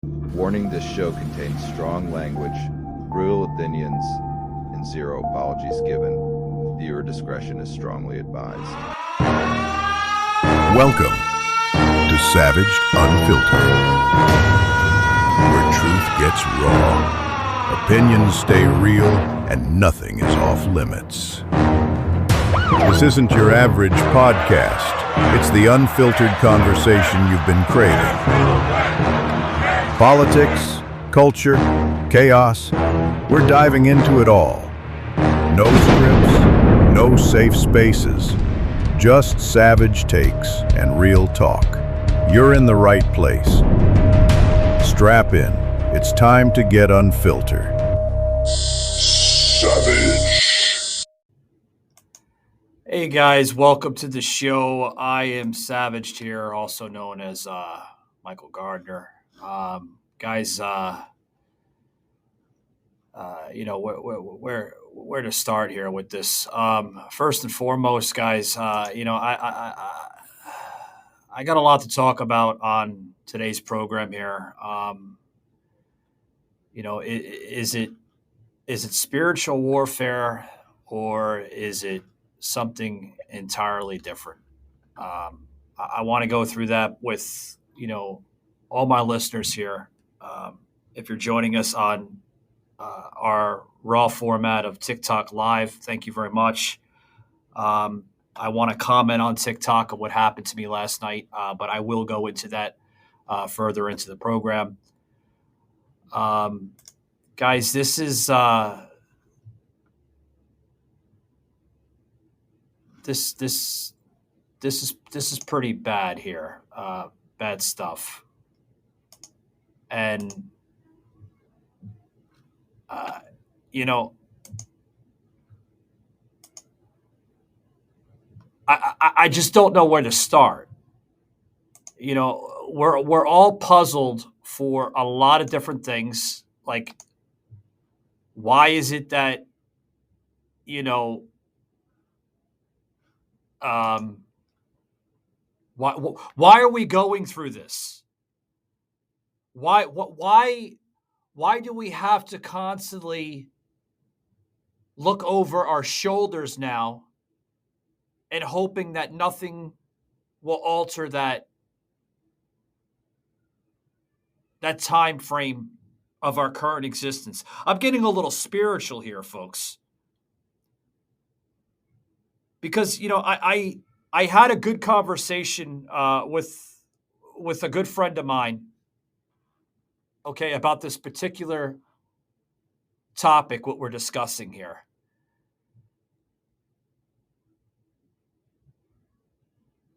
Warning: this show contains strong language, brutal opinions, and zero apologies given. Viewer discretion is strongly advised. Welcome to Savaged Unfiltered, where truth gets raw, opinions stay real, and nothing is off limits. This isn't your average podcast. It's the unfiltered conversation you've been craving. Politics, culture, chaos, we're diving into it all. No scripts, no safe spaces, just savage takes and real talk. You're in the right place. Strap in. It's time to get unfiltered. Savage. Hey guys, welcome to the show. I am Savaged here, also known as Michael Gardner. Guys, where to start here with this? First and foremost, guys, I got a lot to talk about on today's program here. Is it spiritual warfare or is it something entirely different? I want to go through that with, all my listeners here. If you're joining us on our raw format of TikTok Live, thank you very much. I want to comment on TikTok on what happened to me last night, but I will go into that further into the program. Guys, this is this is pretty bad here. Bad stuff. And I just don't know where to start. We're all puzzled for a lot of different things. Like, why is it that, why are we going through this? Why do we have to constantly look over our shoulders now and hoping that nothing will alter that time frame of our current existence? I'm getting a little spiritual here, folks. Because, I had a good conversation with a good friend of mine, okay, about this particular topic, what we're discussing here.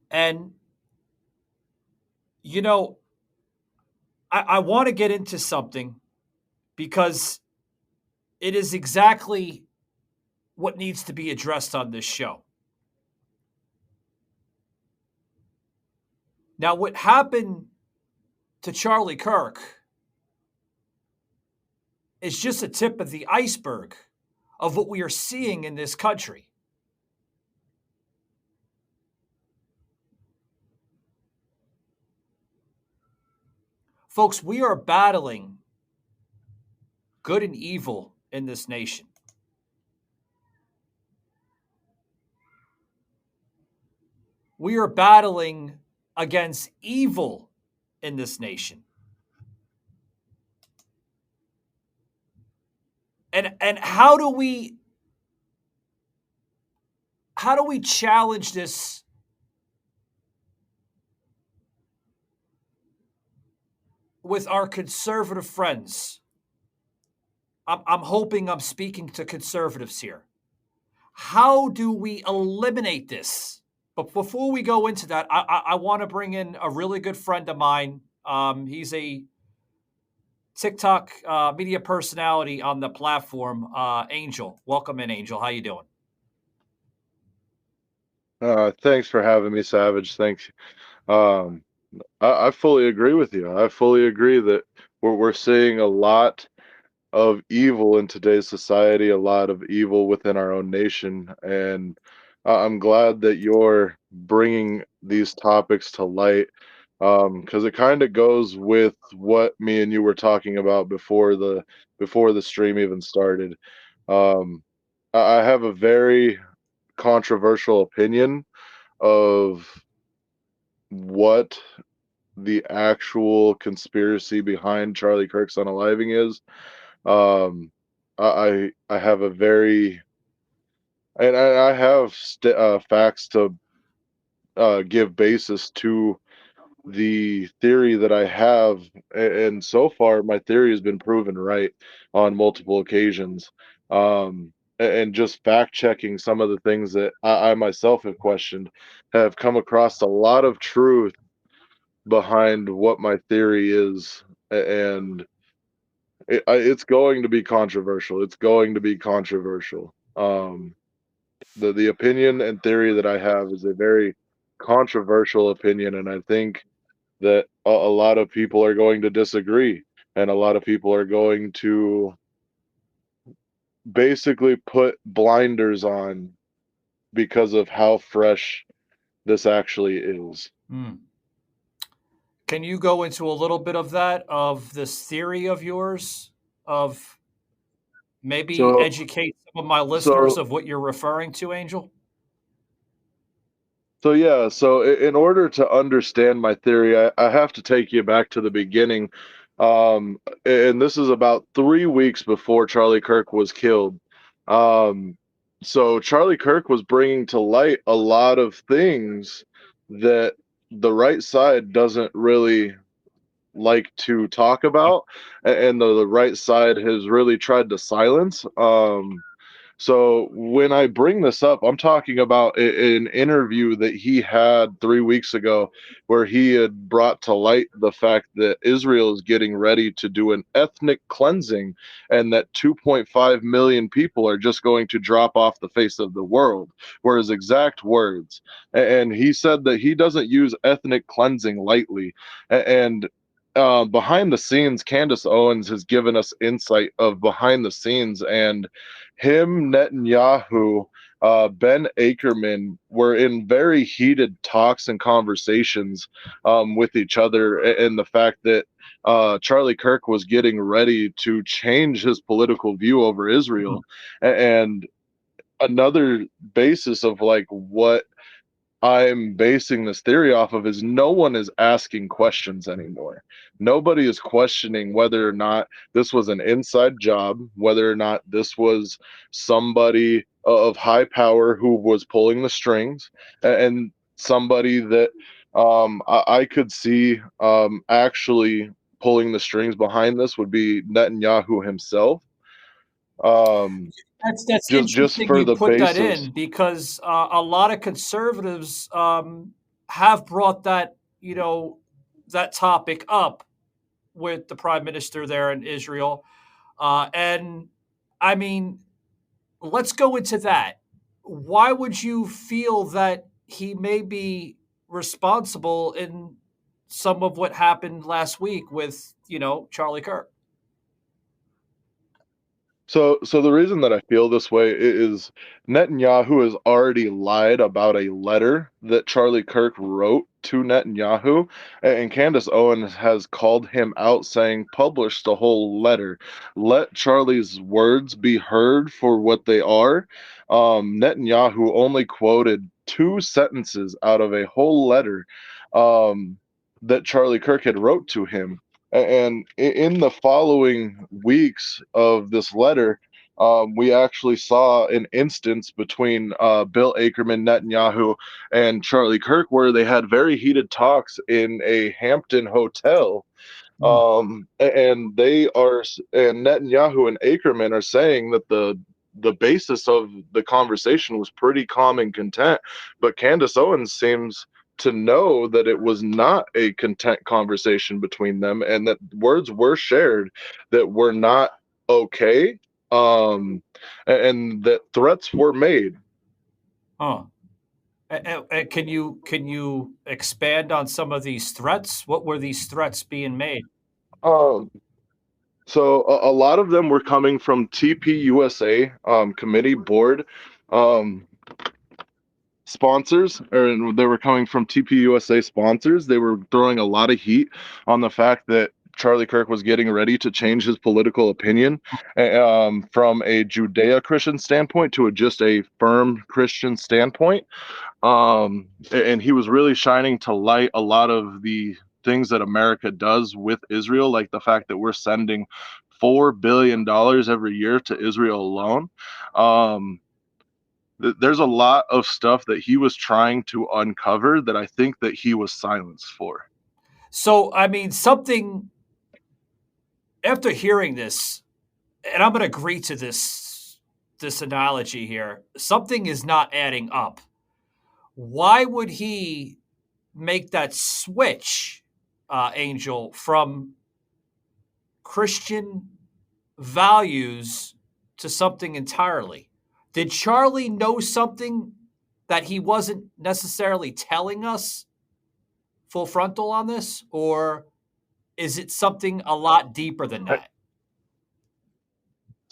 And, I want to get into something because it is exactly what needs to be addressed on this show. Now, what happened to Charlie Kirk is just a tip of the iceberg of what we are seeing in this country. Folks, we are battling good and evil in this nation. We are battling against evil in this nation. And how do we challenge this with our conservative friends? I'm hoping I'm speaking to conservatives here. How do we eliminate this? But before we go into that, I want to bring in a really good friend of mine. He's a TikTok media personality on the platform, Angel. Welcome in, Angel. How you doing? Thanks for having me, Savage. Thanks. I fully agree with you. I fully agree that we're seeing a lot of evil in today's society, a lot of evil within our own nation, and I'm glad that you're bringing these topics to light because it kind of goes with what me and you were talking about before the stream even started. Um, I have a very controversial opinion of what the actual conspiracy behind Charlie Kirk's unaliving is. Um, I have a very and I have facts to give basis to the theory that I have, and so far my theory has been proven right on multiple occasions. And just fact checking some of the things that I myself have questioned have come across a lot of truth behind what my theory is, and it's going to be controversial. It's going to be controversial. The opinion and theory that I have is a very controversial opinion, and I think that a lot of people are going to disagree, and a lot of people are going to basically put blinders on because of how fresh this actually is. Can you go into a little bit of that, of this theory of yours, of maybe So, educate some of my listeners so, of what you're referring to, Angel? so yeah. So, in order to understand my theory, I have to take you back to the beginning. And this is about 3 weeks before Charlie Kirk was killed. Um, so Charlie Kirk was bringing to light a lot of things that the right side doesn't really like to talk about, and the right side has really tried to silence. So when I bring this up, I'm talking about an interview that he had 3 weeks ago, where he had brought to light the fact that Israel is getting ready to do an ethnic cleansing, and that 2.5 million people are just going to drop off the face of the world, were his exact words. And he said that he doesn't use ethnic cleansing lightly. And behind the scenes, Candace Owens has given us insight of behind the scenes, and him, Netanyahu, Ben Ackerman were in very heated talks and conversations with each other, and the fact that Charlie Kirk was getting ready to change his political view over Israel. And another basis of like what I'm basing this theory off of is no one is asking questions anymore. Nobody is questioning whether or not this was an inside job, whether or not this was somebody of high power who was pulling the strings, and somebody that I could see actually pulling the strings behind this would be Netanyahu himself. Um, That's just interesting for you the put that basis. in, because a lot of conservatives have brought that, that topic up with the prime minister there in Israel. And I mean, let's go into that. Why would you feel that he may be responsible in some of what happened last week with, Charlie Kirk? So the reason that I feel this way is Netanyahu has already lied about a letter that Charlie Kirk wrote to Netanyahu, and Candace Owens has called him out, saying, "Publish the whole letter. Let Charlie's words be heard for what they are." Netanyahu only quoted 2 sentences out of a whole letter um, that Charlie Kirk had wrote to him. And in the following weeks of this letter, we actually saw an instance between Bill Akerman, Netanyahu, and Charlie Kirk, where they had very heated talks in a Hampton hotel. And Netanyahu and Akerman are saying that the basis of the conversation was pretty calm and content, but Candace Owens seems to know that it was not a content conversation between them, and that words were shared that were not okay, and that threats were made. Huh. Can you expand on some of these threats? What were these threats being made? Um, so a lot of them were coming from TPUSA committee board. Um, sponsors, or they were coming from TPUSA sponsors. They were throwing a lot of heat on the fact that Charlie Kirk was getting ready to change his political opinion from a Judeo-Christian standpoint to just a firm Christian standpoint. And he was really shining to light a lot of the things that America does with Israel, like the fact that we're sending $4 billion every year to Israel alone. There's a lot of stuff that he was trying to uncover that I think that he was silenced for. So, I mean, something, after hearing this, and I'm going to agree to this analogy here, something is not adding up. Why would he make that switch, Angel, from Christian values to something entirely? Did Charlie know something that he wasn't necessarily telling us full frontal on this? Or is it something a lot deeper than that?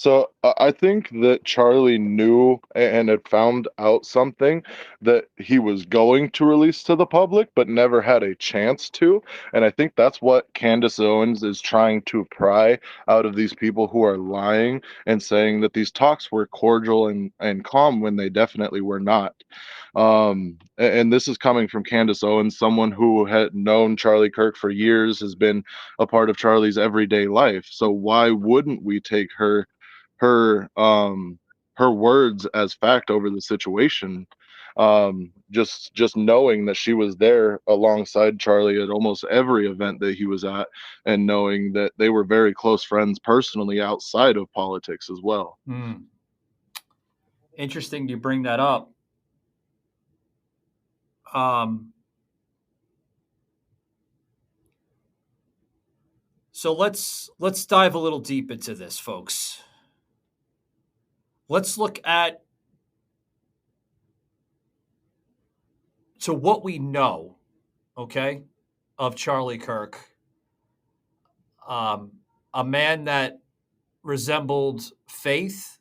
So I think that Charlie knew and had found out something that he was going to release to the public, but never had a chance to. And I think that's what Candace Owens is trying to pry out of these people who are lying and saying that these talks were cordial and calm when they definitely were not. And this is coming from Candace Owens, someone who had known Charlie Kirk for years, has been a part of Charlie's everyday life. So why wouldn't we take her words as fact over the situation? Just knowing that she was there alongside Charlie at almost every event that he was at, and knowing that they were very close friends personally outside of politics as well. Interesting you bring that up. So let's dive a little deep into this, folks. Let's look at to what we know, okay, of Charlie Kirk. A man that resembled faith,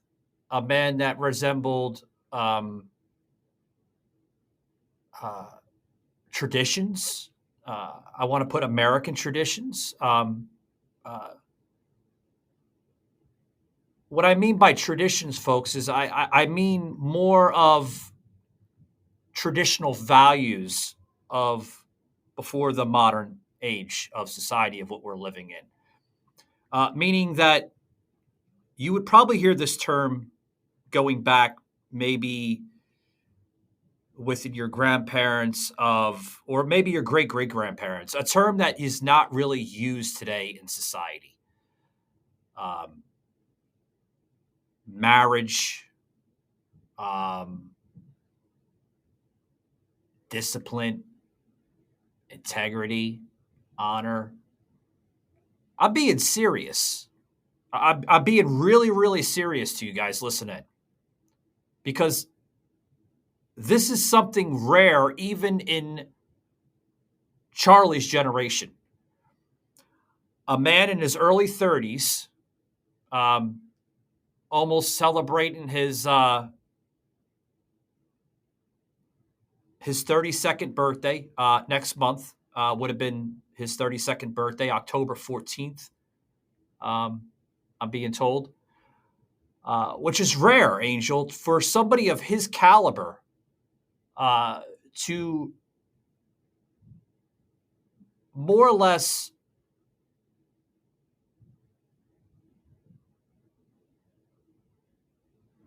a man that resembled traditions. I want to put American traditions. What I mean by traditions, folks, is I mean more of traditional values of before the modern age of society of what we're living in. Meaning that you would probably hear this term going back maybe with your grandparents or maybe your great-great-grandparents, a term that is not really used today in society. Marriage, discipline, integrity, honor. I'm being serious. I'm being really, really serious to you guys listening, because this is something rare even in Charlie's generation. A man in his early 30s, almost celebrating his 32nd birthday next month. Would have been his 32nd birthday, October 14th. I'm being told, which is rare, Angel, for somebody of his caliber to more or less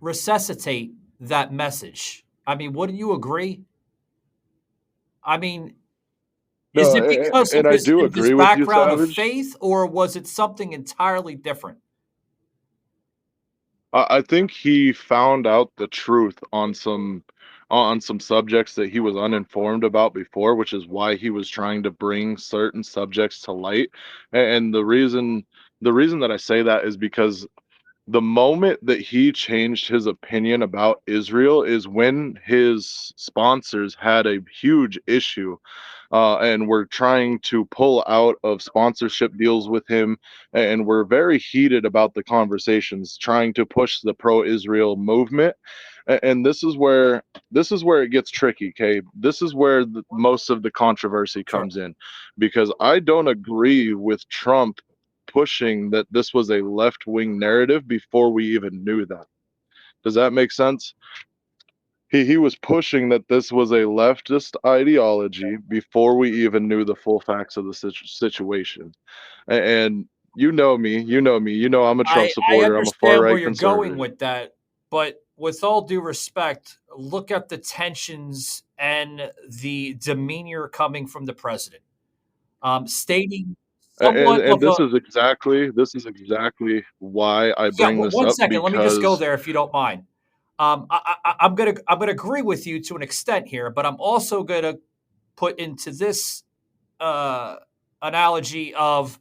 resuscitate that message. I mean, wouldn't you agree? I mean, is it because of his background of faith, or was it something entirely different? I think he found out the truth on some subjects that he was uninformed about before, which is why he was trying to bring certain subjects to light. And the reason that I say that is because the moment that he changed his opinion about Israel is when his sponsors had a huge issue and were trying to pull out of sponsorship deals with him, and were very heated about the conversations, trying to push the pro-Israel movement. And this is where it gets tricky, okay? This is where most of the controversy Sure. comes in, because I don't agree with Trump pushing that this was a left-wing narrative before we even knew that. Does that make sense? He was pushing that this was a leftist ideology before we even knew the full facts of the situation. And you know me, I'm a Trump I supporter, I'm a far understand where right you're going conservative. with that, but with all due respect, look at the tensions and the demeanor coming from the president, stating somewhat And of a this is exactly why I yeah. bring this One up, second, let me just go because there if you don't mind. I'm gonna agree with you to an extent here, but I'm also gonna put into this uh, analogy of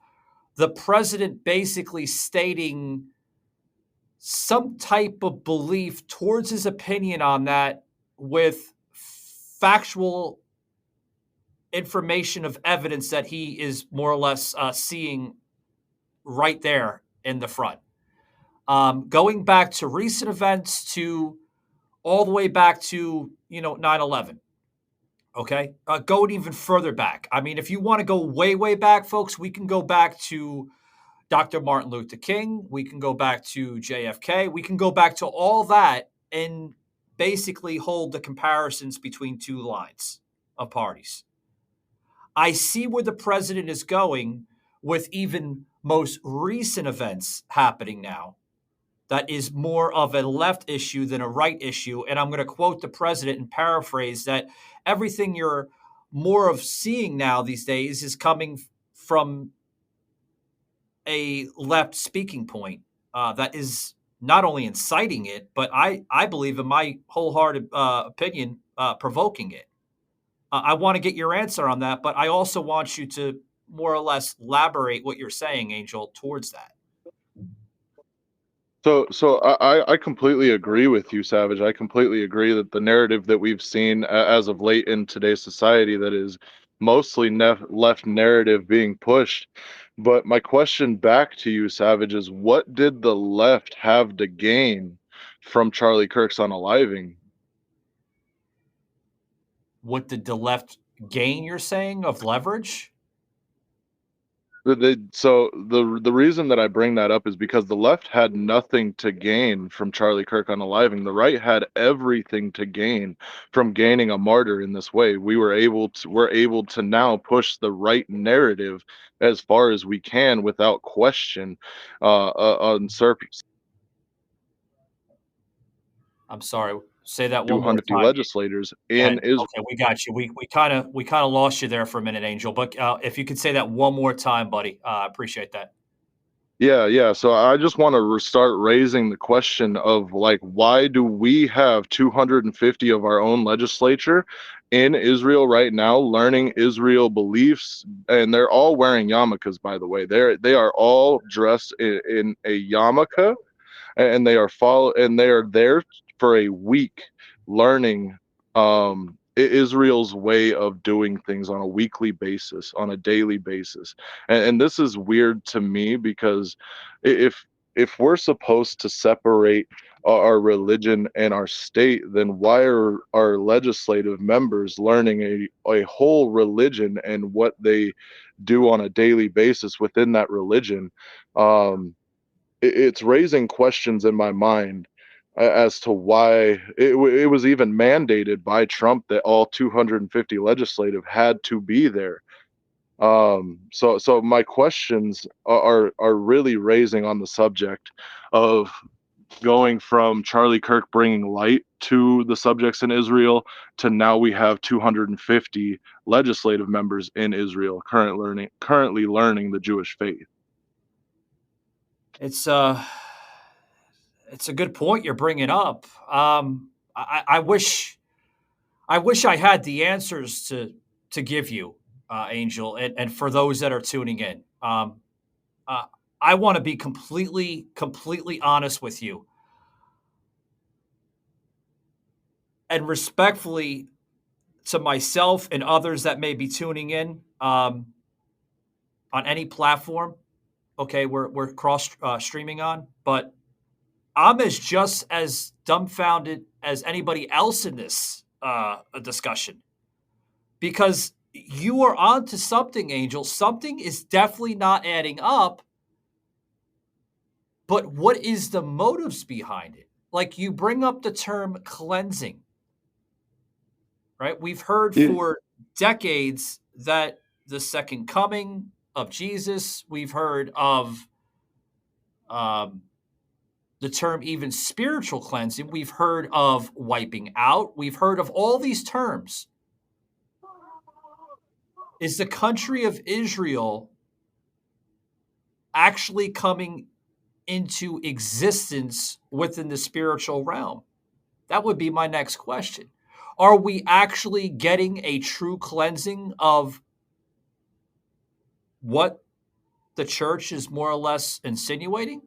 the president basically stating some type of belief towards his opinion on that with factual information of evidence that he is more or less seeing right there in the front. Going back to recent events to all the way back to 9/11. Okay, going even further back. I mean, if you want to go way way back, folks, we can go back to Dr. Martin Luther King. We can go back to JFK. We can go back to all that and basically hold the comparisons between two lines of parties. I see where the president is going with even most recent events happening now. That is more of a left issue than a right issue. And I'm going to quote the president and paraphrase that everything you're more of seeing now these days is coming from a left speaking point that is not only inciting it, but I believe, in my wholehearted opinion, provoking it. I want to get your answer on that, but I also want you to more or less elaborate what you're saying, Angel, towards that. I completely agree with you, Savage. I completely agree that the narrative that we've seen as of late in today's society, that is mostly left narrative being pushed. But my question back to you, Savage, is what did the left have to gain from Charlie Kirk's unaliving? What did the left gain, you're saying, of leverage? The reason that I bring that up is because the left had nothing to gain from Charlie Kirk unaliving. The right had everything to gain from gaining a martyr in this way. We're able to now push the right narrative as far as we can without question, on surface I'm sorry. Say that one more 250 time. legislators Yeah, in Israel. okay, we got you. We kind of lost you there for a minute, Angel. But if you could say that one more time, buddy, I appreciate that. Yeah. So I just want to start raising the question of, like, why do we have 250 of our own legislature in Israel right now learning Israel beliefs, and they're all wearing yarmulkes, by the way. They are all dressed in a yarmulke, and they are there for a week learning Israel's way of doing things on a weekly basis, on a daily basis. And this is weird to me, because if we're supposed to separate our religion and our state, then why are our legislative members learning a whole religion and what they do on a daily basis within that religion? It's raising questions in my mind as to why it was even mandated by Trump that all 250 legislative had to be there. So my questions are really raising on the subject of going from Charlie Kirk bringing light to the subjects in Israel to now we have 250 legislative members in Israel currently learning the Jewish faith. It's a good point you're bringing up. I wish I had the answers to give you, Angel, and for those that are tuning in. Uh, I want to be completely honest with you, and respectfully to myself and others that may be tuning in on any platform. Okay, we're cross streaming on, but I'm just as dumbfounded as anybody else in this discussion, because you are onto something, Angel. Something is definitely not adding up. But what is the motives behind it? Like, you bring up the term cleansing, right? We've heard for decades that the second coming of Jesus, we've heard of the term even spiritual cleansing. We've heard of wiping out. We've heard of all these terms. Is the country of Israel actually coming into existence within the spiritual realm? That would be my next question. Are we actually getting a true cleansing of what the church is more or less insinuating?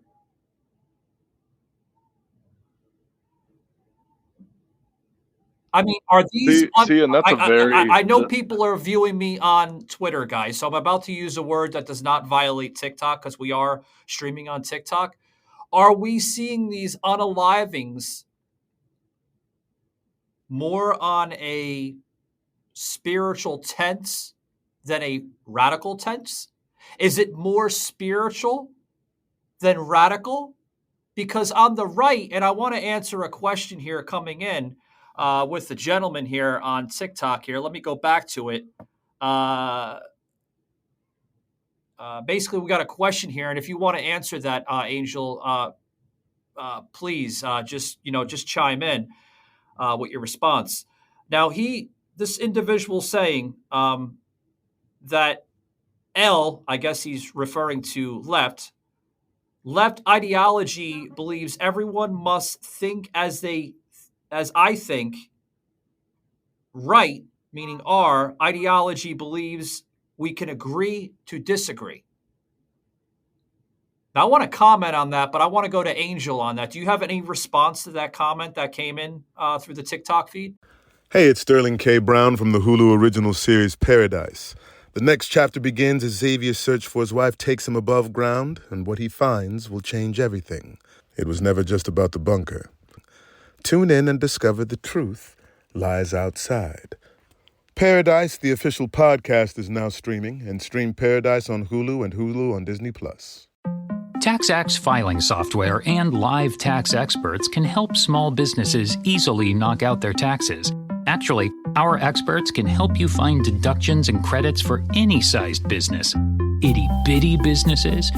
I mean, are these? And that's I know people are viewing me on Twitter, guys, so I'm about to use a word that does not violate TikTok because we are streaming on TikTok. Are we seeing these unalivings more on a spiritual tense than a radical tense? Is it more spiritual than radical? Because on the right, and I want to answer a question here coming in with the gentleman here on TikTok here. Let me go back to it. Basically, we got a question here, and if you want to answer that, Angel, please just chime in with your response. Now, this individual saying that L, I guess he's referring to left ideology believes everyone must think as I think. Right, meaning R, ideology believes we can agree to disagree. Now, I want to comment on that, but I want to go to Angel on that. Do you have any response to that comment that came in through the TikTok feed? Hey, it's Sterling K. Brown from the Hulu original series Paradise. The next chapter begins as Xavier's search for his wife takes him above ground, and what he finds will change everything. It was never just about the bunker. Tune in and discover the truth lies outside. Paradise, the official podcast, is now streaming, and stream Paradise on Hulu and Hulu on Disney+. TaxAct's filing software and live tax experts can help small businesses easily knock out their taxes. Actually, our experts can help you find deductions and credits for any sized business. Itty-bitty businesses,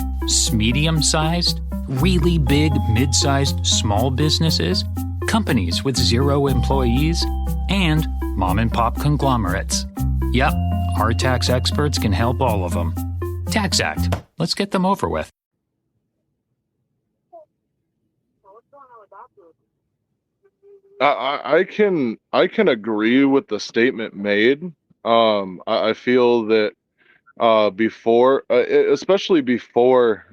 medium-sized, really big, mid-sized, small businesses, companies with 0 employees, and mom-and-pop conglomerates. Yep, our tax experts can help all of them. TaxAct. Let's get them over with. I can agree with the statement made. I feel that especially before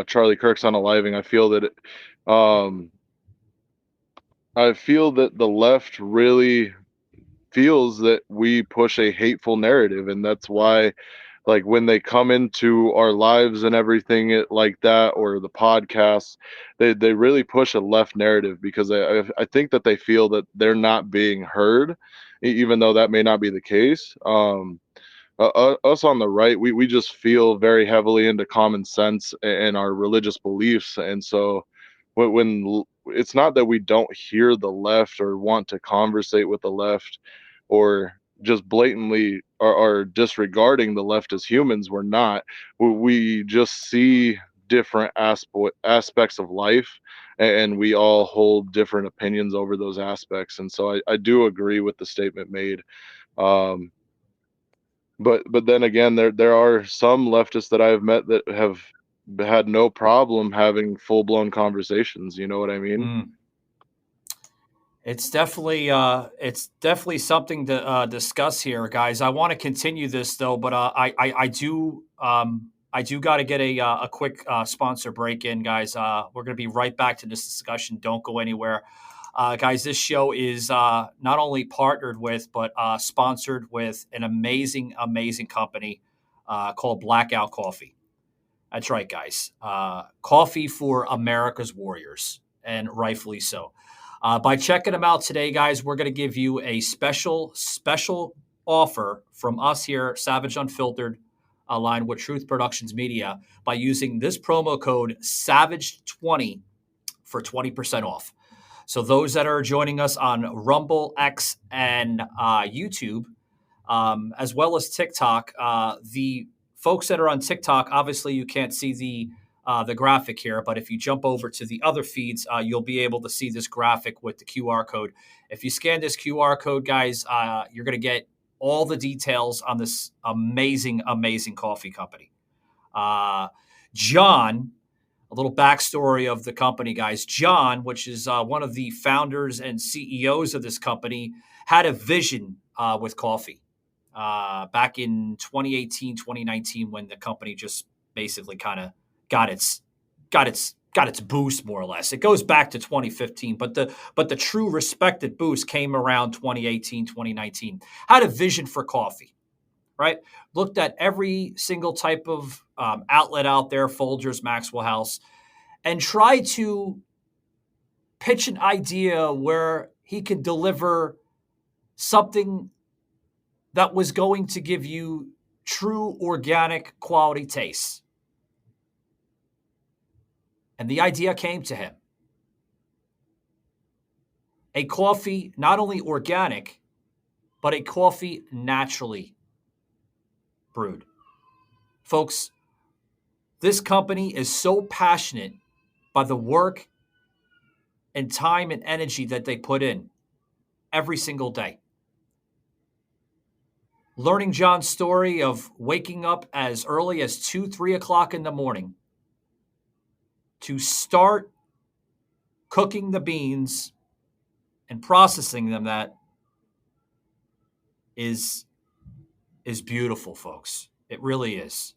Charlie Kirk's unaliving, I feel that the left really feels that we push a hateful narrative, and that's why, like, when they come into our lives and everything like that, or the podcasts, they really push a left narrative, because I think that they feel that they're not being heard, even though that may not be the case. Us on the right, we just feel very heavily into common sense and our religious beliefs, and so when it's not that we don't hear the left or want to conversate with the left, or just blatantly are disregarding the left as humans. We're not. We just see different aspects of life, and we all hold different opinions over those aspects. And so I do agree with the statement made. But then again, there are some leftists that I've met that have had no problem having full-blown conversations. You know what I mean? It's definitely something to discuss here, guys. I want to continue this though, but I do got to get a quick sponsor break in, guys. We're going to be right back to this discussion. Don't go anywhere, guys. This show is not only partnered with, but sponsored with an amazing company called Blackout Coffee. That's right, guys. Coffee for America's warriors, and rightfully so. By checking them out today, guys, we're going to give you a special offer from us here, Savage Unfiltered, aligned with Truth Productions Media, by using this promo code SAVAGE20 for 20% off. So those that are joining us on Rumble, X, and YouTube, as well as TikTok, the folks that are on TikTok, obviously you can't see the graphic here, but if you jump over to the other feeds, you'll be able to see this graphic with the QR code. If you scan this QR code, guys, you're going to get all the details on this amazing, amazing coffee company. John, a little backstory of the company, guys. John, which is one of the founders and CEOs of this company, had a vision with coffee back in 2018, 2019, when the company just basically kind of got its boost, more or less. It goes back to 2015, but the true respected boost came around 2018, 2019. Had a vision for coffee, right? Looked at every single type of outlet out there, Folgers, Maxwell House, and tried to pitch an idea where he could deliver something that was going to give you true organic quality tastes. And the idea came to him. A coffee not only organic, but a coffee naturally brewed. Folks, this company is so passionate by the work and time and energy that they put in every single day. Learning John's story of waking up as early as 2, 3 o'clock in the morning to start cooking the beans and processing them, that is beautiful, folks. It really is.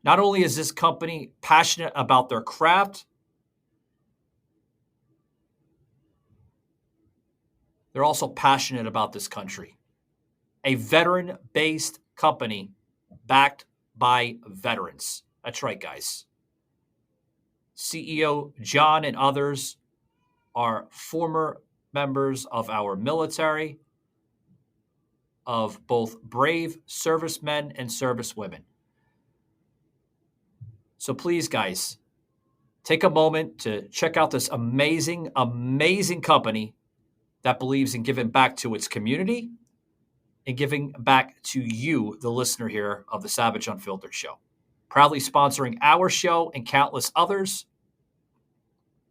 Not only is this company passionate about their craft, they're also passionate about this country. A veteran-based company backed by veterans. That's right, guys. CEO John and others are former members of our military, of both brave servicemen and servicewomen. So please, guys, take a moment to check out this amazing, amazing company that believes in giving back to its community and giving back to you, the listener here of the Savage Unfiltered Show. Proudly sponsoring our show and countless others.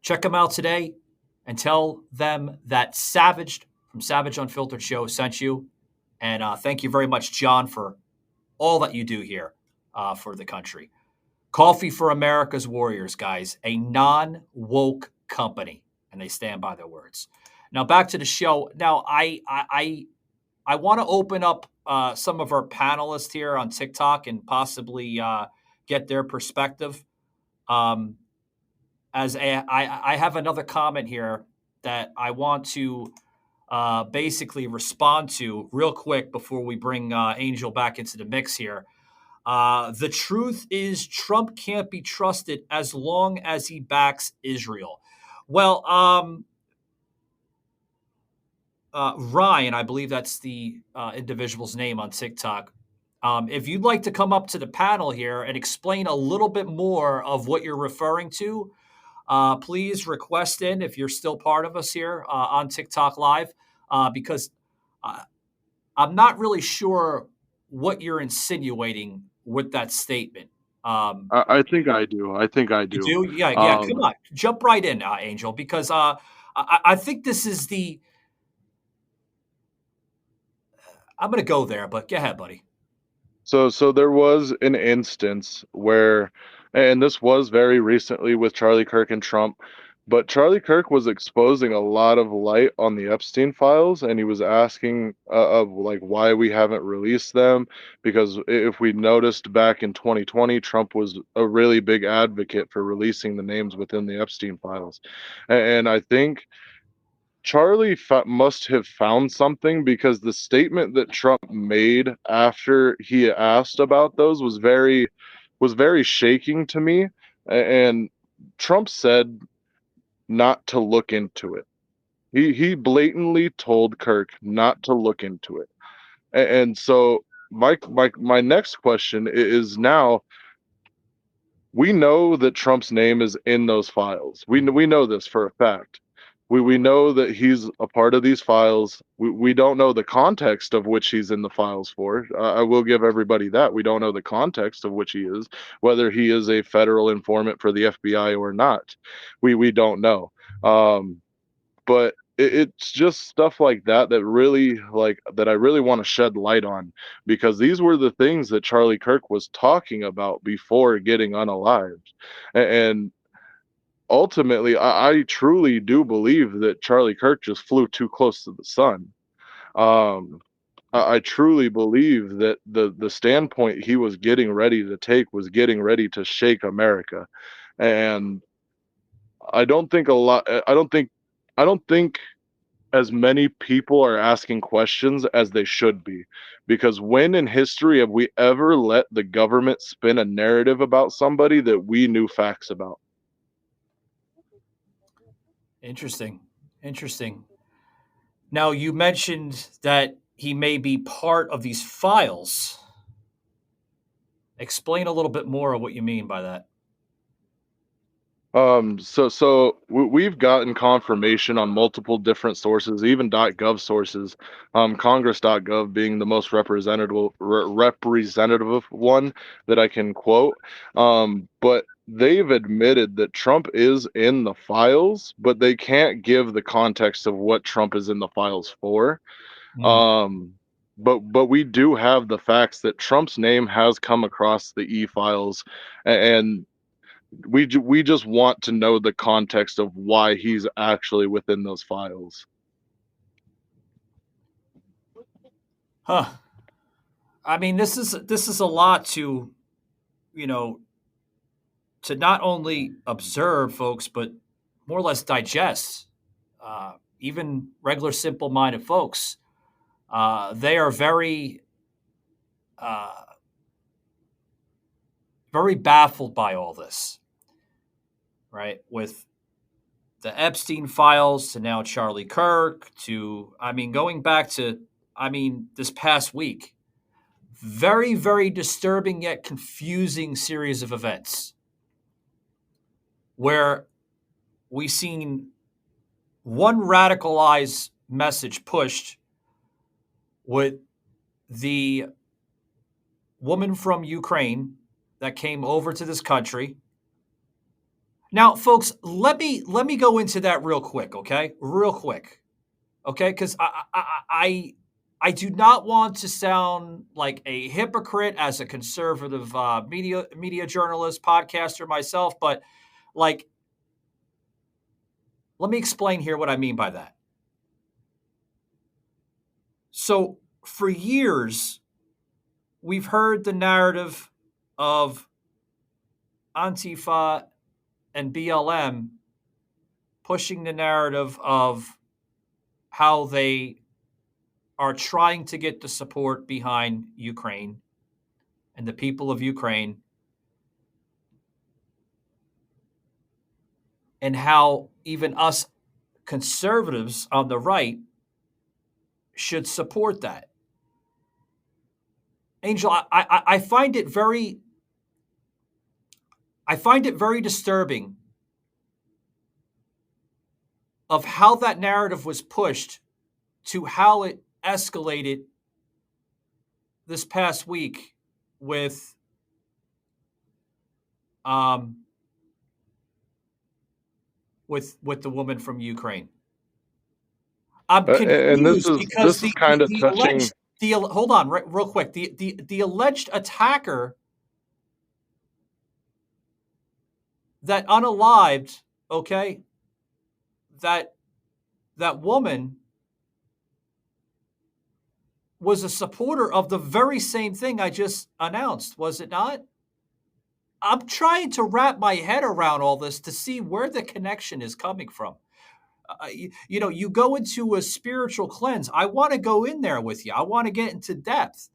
Check them out today and tell them that Savage from Savage Unfiltered Show sent you. And thank you very much, John, for all that you do here for the country. Coffee for America's Warriors, guys. A non-woke company, and they stand by their words. Now, back to the show. Now, I want to open up some of our panelists here on TikTok and possibly get their perspective. I have another comment here that I want to basically respond to real quick before we bring Angel back into the mix here. The truth is Trump can't be trusted as long as he backs Israel. Well, Ryan, I believe that's the individual's name on TikTok. If you'd like to come up to the panel here and explain a little bit more of what you're referring to, please request in if you're still part of us here on TikTok Live, because I'm not really sure what you're insinuating with that statement. I think I do. I think I do. You do? Yeah, come on. Jump right in, Angel, because I think this is the... I'm going to go there, but go ahead, buddy. So there was an instance where, and this was very recently with Charlie Kirk and Trump, but Charlie Kirk was exposing a lot of light on the Epstein Files, and he was asking of like why we haven't released them, because if we noticed back in 2020, Trump was a really big advocate for releasing the names within the Epstein Files, and I think Charlie must have found something, because the statement that Trump made after he asked about those was very shaking to me. And Trump said not to look into it. He blatantly told Kirk not to look into it. And so my next question is now, we know that Trump's name is in those files. We know this for a fact. We know that he's a part of these files. We don't know the context of which he's in the files for. I will give everybody that. We don't know the context of which he is, whether he is a federal informant for the FBI or not. We don't know. But it's just stuff like that that really, like, that I really want to shed light on, because these were the things that Charlie Kirk was talking about before getting unalived. And ultimately, I truly do believe that Charlie Kirk just flew too close to the sun. um I truly believe that the standpoint he was getting ready to take was getting ready to shake America. And I don't think as many people are asking questions as they should be. Because when in history have we ever let the government spin a narrative about somebody that we knew facts about? Interesting. Interesting. Now, you mentioned that he may be part of these files. Explain a little bit more of what you mean by that. We've gotten confirmation on multiple different sources, even .gov sources, Congress.gov being the most representative one that I can quote. But they've admitted that Trump is in the files, but they can't give the context of what Trump is in the files for. But we do have the facts that Trump's name has come across the e-files, and we just want to know the context of why he's actually within those files. Huh. I mean, this is a lot to, you know, to not only observe, folks, but more or less digest. Even regular, simple-minded folks, they are very, very baffled by all this, right? With the Epstein Files to now Charlie Kirk to, I mean, going back to, I mean, this past week. Very, very disturbing yet confusing series of events where we've seen one radicalized message pushed with the woman from Ukraine that came over to this country. Now, folks, let me go into that real quick, okay? Real quick, okay? Because I do not want to sound like a hypocrite as a conservative media journalist, podcaster myself, but like, let me explain here what I mean by that. So for years, we've heard the narrative of Antifa and BLM pushing the narrative of how they are trying to get the support behind Ukraine and the people of Ukraine, and how even us conservatives on the right should support that. Angel, I find it very disturbing of how that narrative was pushed to how it escalated this past week with the woman from Ukraine. I'm confused because this is kind of touching. Hold on, real quick. The alleged attacker that unalived, okay, that woman was a supporter of the very same thing I just announced, was it not? I'm trying to wrap my head around all this to see where the connection is coming from. You go into a spiritual cleanse. I want to go in there with you. I want to get into depth.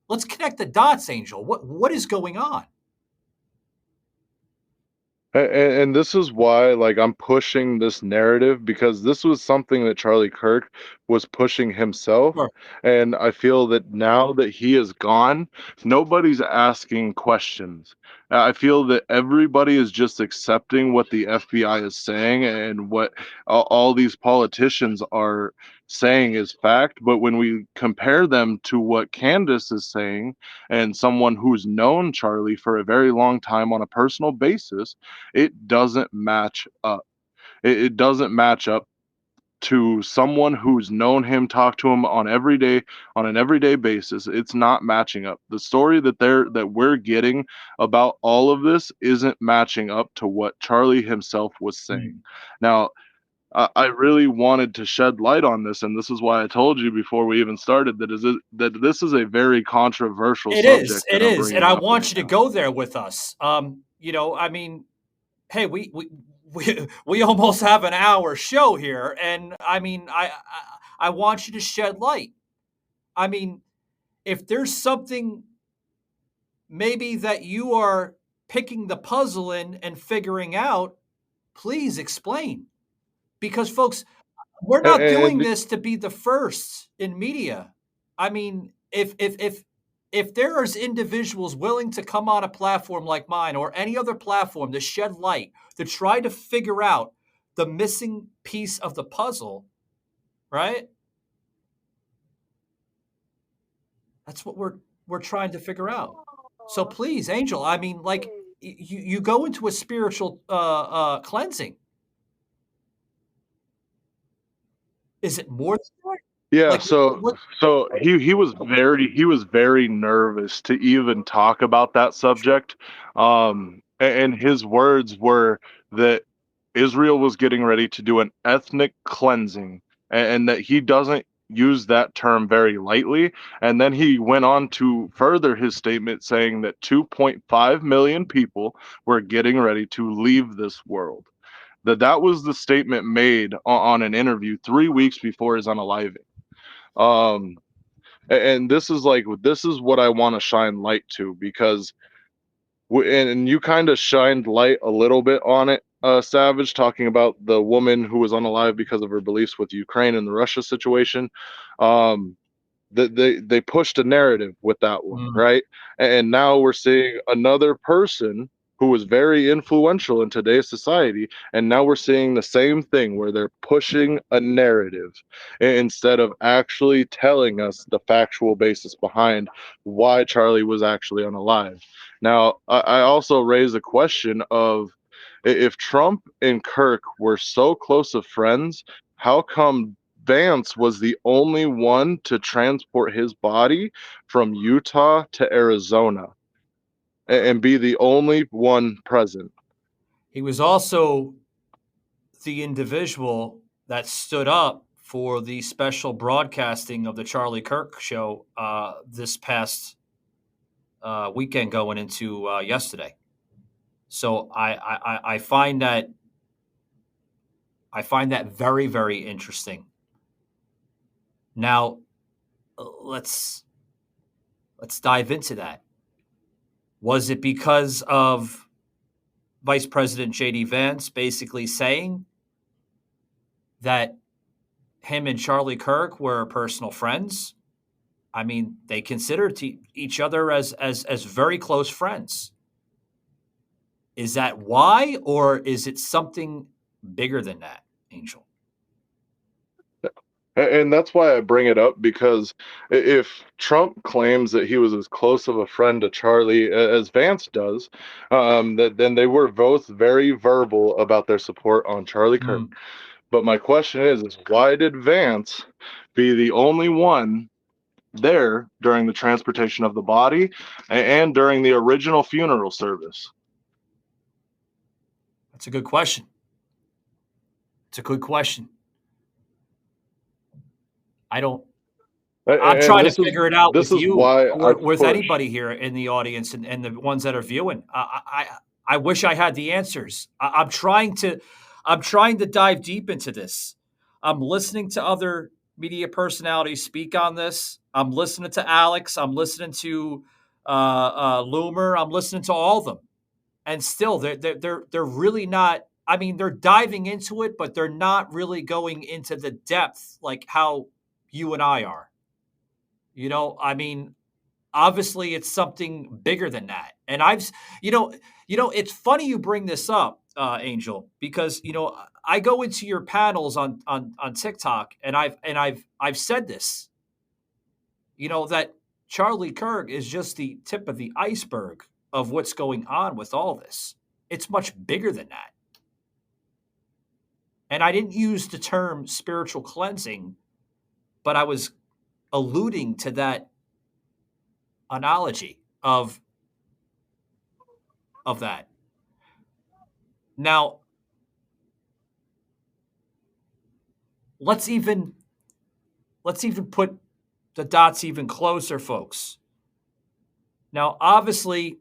Let's connect the dots, Angel. What is going on? And this is why, like, I'm pushing this narrative, because this was something that Charlie Kirk was pushing himself. Sure. And I feel that now that he is gone, nobody's asking questions. I feel that everybody is just accepting what the FBI is saying and what all these politicians are saying is fact. But when we compare them to what Candace is saying, and someone who's known Charlie for a very long time on a personal basis, it doesn't match up. It doesn't match up to someone who's known him, talk to him on an everyday basis. It's not matching up. The story that we're getting about all of this isn't matching up to what Charlie himself was saying. Now, I really wanted to shed light on this, and this is why I told you before we even started that this is a very controversial subject It that I'm is, and bringing I up want right you to now. go there with us. I mean, hey, we almost have an hour show here, and I mean, I want you to shed light. I mean, if there's something maybe that you are picking the puzzle in and figuring out, please explain. Because folks, we're not doing And this to be the first in media. I mean, if there is individuals willing to come on a platform like mine or any other platform to shed light, to try to figure out the missing piece of the puzzle, right? That's what we're trying to figure out. So please, Angel, I mean, like you go into a spiritual cleansing. Is it more than that? yeah, Like so what? he was very nervous to even talk about that subject. And his words were that Israel was getting ready to do an ethnic cleansing, and that he doesn't use that term very lightly. And then he went on to further his statement, saying that 2.5 million people were getting ready to leave this world. That was the statement made on an interview 3 weeks before his unaliving. Um, and this is what I want to shine light to, because and you kind of shined light a little bit on it, Savage, talking about the woman who was unalive because of her beliefs with Ukraine and the Russia situation. Um, they pushed a narrative with that one, Mm. right? And now we're seeing another person who was very influential in today's society, and now we're seeing the same thing where they're pushing a narrative instead of actually telling us the factual basis behind why Charlie was actually unalive. Now, I also raise a question of, if Trump and Kirk were so close of friends, how come Vance was the only one to transport his body from Utah to Arizona and be the only one present? He was also the individual that stood up for the special broadcasting of the Charlie Kirk show this past weekend going into yesterday. So I find that very, very interesting. Now let's dive into that. Was it because of Vice President J.D. Vance basically saying that him and Charlie Kirk were personal friends? I mean, they considered each other as very close friends. Is that why, or is it something bigger than that, Angel? And that's why I bring it up, because if Trump claims that he was as close of a friend to Charlie as Vance does, that then they were both very verbal about their support on Charlie Kirk. Mm. But my question is why did Vance be the only one there during the transportation of the body and during the original funeral service? That's a good question. It's a good question. I'm And trying to figure it out this with is you why I or with push. anybody here in the audience and the ones that are viewing. I wish I had the answers. I'm trying to dive deep into this. I'm listening to other media personalities speak on this. I'm listening to Alex. I'm listening to Loomer. I'm listening to all of them. and still they're really not. I mean, they're diving into it, but they're not really going into the depth like how you and I are. I mean, obviously it's something bigger than that. And it's funny you bring this up, Angel, because I go into your panels on TikTok, and I've said this, that Charlie Kirk is just the tip of the iceberg of what's going on with all this. It's much bigger than that. And I didn't use the term spiritual cleansing, but I was alluding to that analogy of that. Now, let's even put the dots even closer, folks. Now, obviously,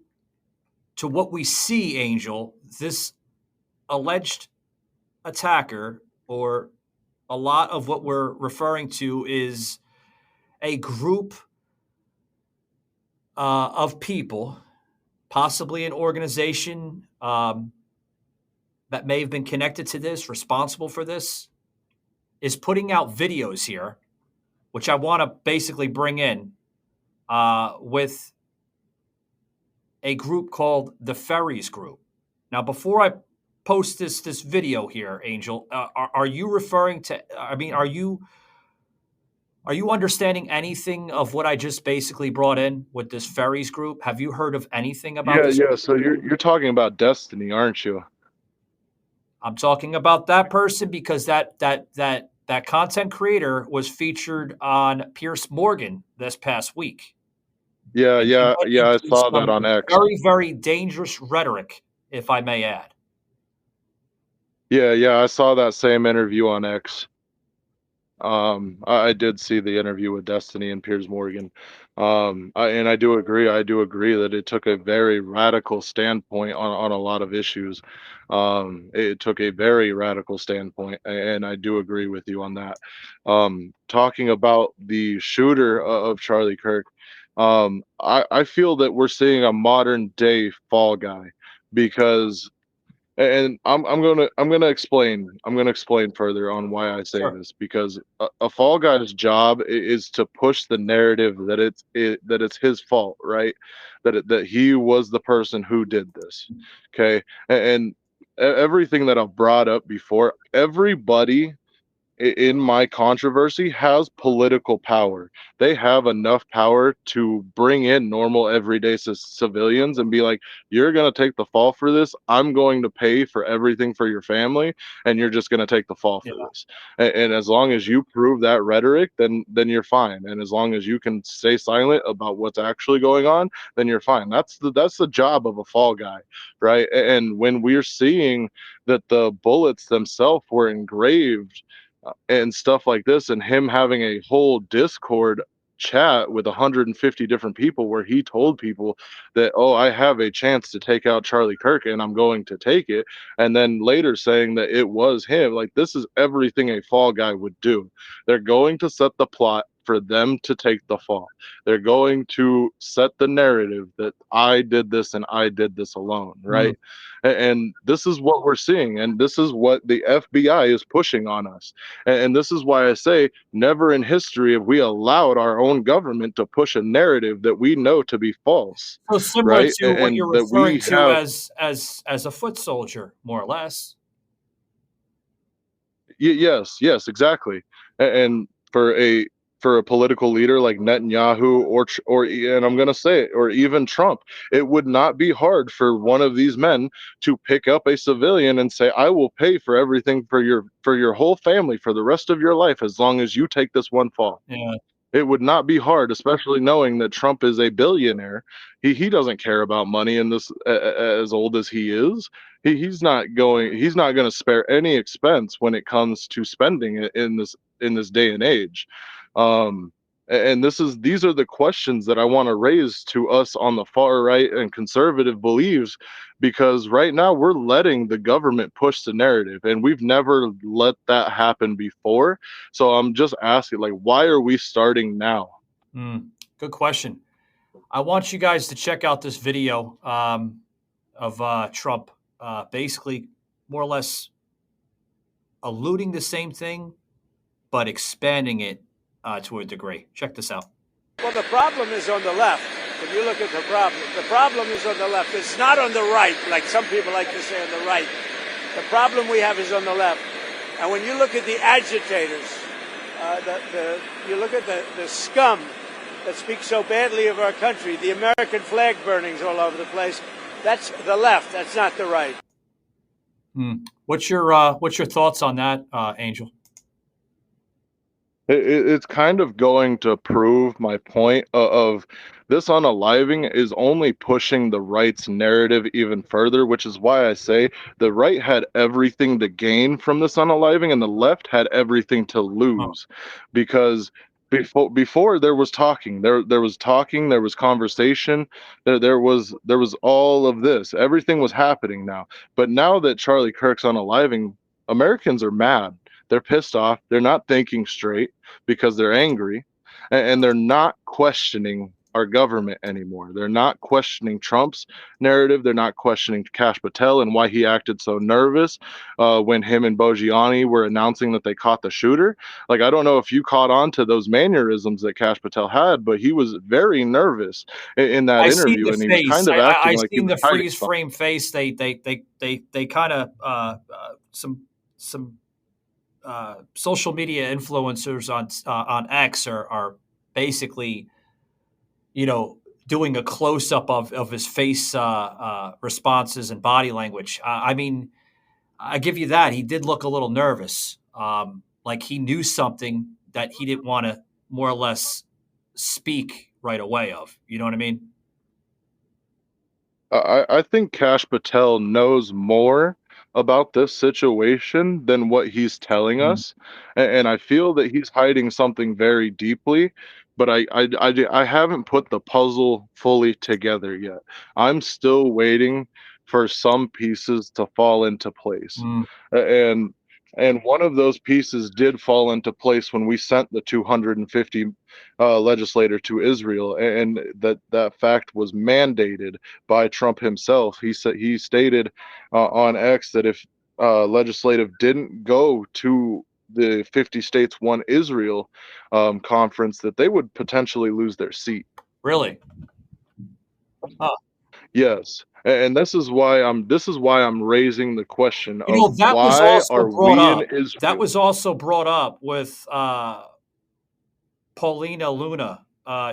to what we see, Angel, this alleged attacker, or a lot of what we're referring to, is a group of people, possibly an organization that may have been connected to this, responsible for this, is putting out videos here, which I want to basically bring in with a group called the Ferries Group. Now, before I post this video here, Angel, are you referring to? I mean, are you understanding anything of what I just basically brought in with this Ferries Group? Have you heard of anything about this? Yeah. So you're talking about Destiny, aren't you? I'm talking about that person because that content creator was featured on Piers Morgan this past week. Yeah. I saw that on X. Very, very dangerous rhetoric, if I may add. Yeah, I saw that same interview on X. I did see the interview with Destiny and Piers Morgan. And I do agree that it took a very radical standpoint on a lot of issues. It took a very radical standpoint, and I do agree with you on that. Talking about the shooter of Charlie Kirk, I feel that we're seeing a modern day fall guy, because, and I'm gonna explain further on why I say Sure. this, because a fall guy's job is to push the narrative that it's his fault, right? That he was the person who did this. Okay, and everything that I've brought up before, everybody in my controversy has political power. They have enough power to bring in normal everyday civilians and be like, you're going to take the fall for this. I'm going to pay for everything for your family, and you're just going to take the fall for this. And as long as you prove that rhetoric, then you're fine. And as long as you can stay silent about what's actually going on, then you're fine. That's the job of a fall guy, right? And when we're seeing that the bullets themselves were engraved and stuff like this, and him having a whole Discord chat with 150 different people where he told people that, oh, I have a chance to take out Charlie Kirk and I'm going to take it, and then later saying that it was him. Like, this is everything a fall guy would do. They're going to set the plot for them to take the fall. They're going to set the narrative that I did this and I did this alone, right? And this is what we're seeing, and this is what the FBI is pushing on us. And this is why I say, never in history have we allowed our own government to push a narrative that we know to be false. So similar right? to what And you're that we referring to have- as a foot soldier, more or less. Yes, exactly. And for a political leader like Netanyahu or and I'm going to say it, or even Trump, it would not be hard for one of these men to pick up a civilian and say, I will pay for everything for your whole family for the rest of your life as long as you take this one fall. Yeah. It would not be hard, especially knowing that Trump is a billionaire. He doesn't care about money in this, as old as he is. He's not going to spare any expense when it comes to spending it in this day and age. And these are the questions that I want to raise to us on the far right and conservative beliefs, because right now we're letting the government push the narrative, and we've never let that happen before. So I'm just asking, like, why are we starting now? Good question. I want you guys to check out this video of Trump basically more or less alluding the same thing, but expanding it to a degree. Check this out. Well, the problem is on the left. If you look at the problem is on the left. It's not on the right, like some people like to say on the right. The problem we have is on the left. And when you look at the agitators, you look at the scum that speaks so badly of our country, the American flag burnings all over the place, that's the left. That's not the right. What's your thoughts on that, Angel? It's kind of going to prove my point of this unaliving is only pushing the right's narrative even further, which is why I say the right had everything to gain from this unaliving and the left had everything to lose. Because before there was talking, there was conversation, there was all of this. Everything was happening now. But now that Charlie Kirk's unaliving, Americans are mad. They're pissed off. They're not thinking straight because they're angry, and they're not questioning our government anymore. They're not questioning Trump's narrative. They're not questioning Kash Patel and why he acted so nervous when him and Bogiani were announcing that they caught the shooter. Like, I don't know if you caught on to those mannerisms that Kash Patel had, but he was very nervous in that interview, and he was kind of acting like he was the freeze frame face. They kind of some social media influencers on X are basically, doing a close up of his face responses and body language. I mean, I give you that. He did look a little nervous, like he knew something that he didn't want to more or less speak right away of. You know what I mean? I think Kash Patel knows more about this situation than what he's telling us, and I feel that he's hiding something very deeply, but I haven't put the puzzle fully together yet. I'm still waiting for some pieces to fall into place. And one of those pieces did fall into place when we sent the 250 legislator to Israel, and that fact was mandated by Trump himself. He stated on X that if legislative didn't go to the 50 states one Israel conference, that they would potentially lose their seat. Really? Yes. And this is why I'm raising the question of that why was also are brought we up. in Israel? That was also brought up with Paulina Luna.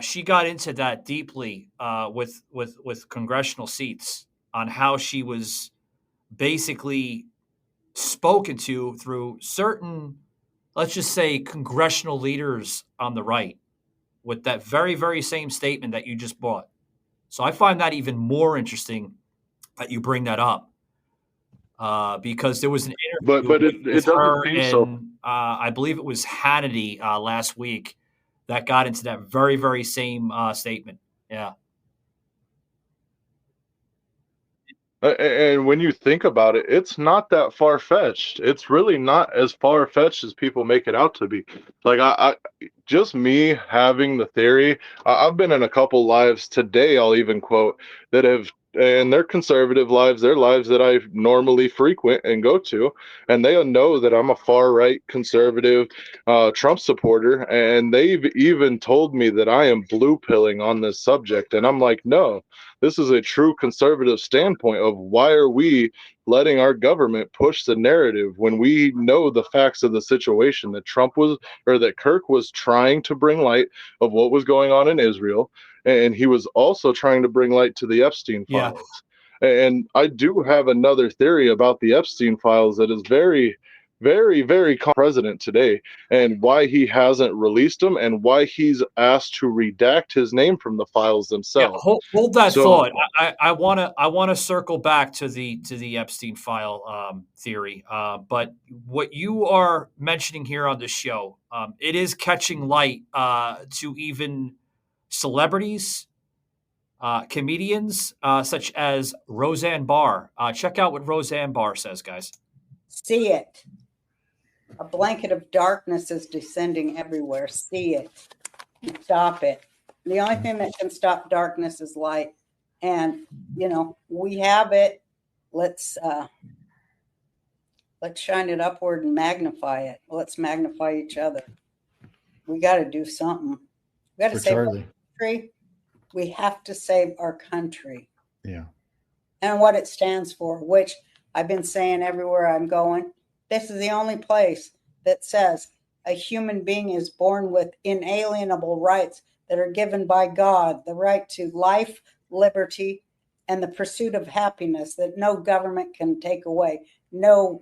She got into that deeply with congressional seats on how she was basically spoken to through certain, let's just say, congressional leaders on the right with that very, very same statement that you just brought. So I find that even more interesting that you bring that up because there was an interview but it doesn't seem so. I believe it was Hannity last week that got into that very, very same statement. Yeah. And when you think about it, it's not that far-fetched. It's really not as far-fetched as people make it out to be. Like, I just me having the theory, I've been in a couple lives today, I'll even quote, that have, and they're conservative lives, they're lives that I normally frequent and go to, and they know that I'm a far-right conservative Trump supporter, and they've even told me that I am blue-pilling on this subject, and I'm like, no. This is a true conservative standpoint of why are we letting our government push the narrative when we know the facts of the situation that that Kirk was trying to bring light of what was going on in Israel. And he was also trying to bring light to the Epstein Files. Yeah. And I do have another theory about the Epstein Files that is very, very, very president today, and why he hasn't released them, and why he's asked to redact his name from the files themselves. Yeah, hold that thought. I want to circle back to the Epstein file theory. But what you are mentioning here on the show, it is catching light to even celebrities, comedians such as Roseanne Barr. Check out what Roseanne Barr says, guys. See it. A blanket of darkness is descending everywhere. See it. Stop it. The only thing that can stop darkness is light. And, we have it. let's shine it upward and magnify it. Let's magnify each other. We got to do something. We got to For save Charlie. our country. We have to save our country Yeah. and what it stands for, which I've been saying everywhere I'm going. This is the only place that says a human being is born with inalienable rights that are given by God, the right to life, liberty, and the pursuit of happiness that no government can take away. No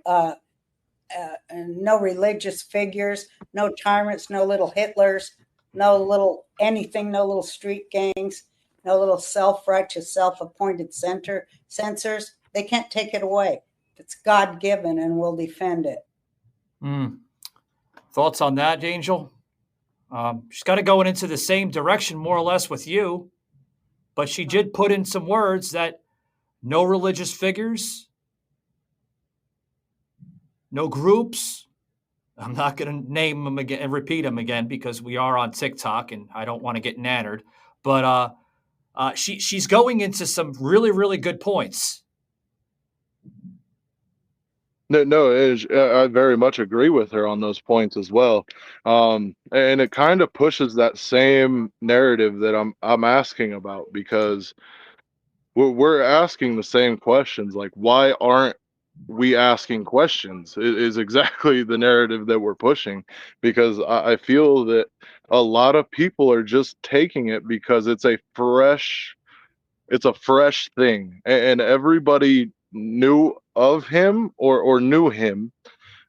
religious figures, no tyrants, no little Hitlers, no little anything, no little street gangs, no little self-righteous, self-appointed censors. They can't take it away. It's God-given, and we'll defend it. Thoughts on that, Angel? She's got to go into the same direction, more or less, with you. But she did put in some words that no religious figures, no groups. I'm not going to name them again and repeat them again because we are on TikTok and I don't want to get nannered. But she's going into some really, really good points. No, I very much agree with her on those points as well. And it kind of pushes that same narrative that I'm asking about, because we're asking the same questions. Like, why aren't we asking questions? It is exactly the narrative that we're pushing, because I feel that a lot of people are just taking it because it's a fresh thing, and everybody knew of him or knew him,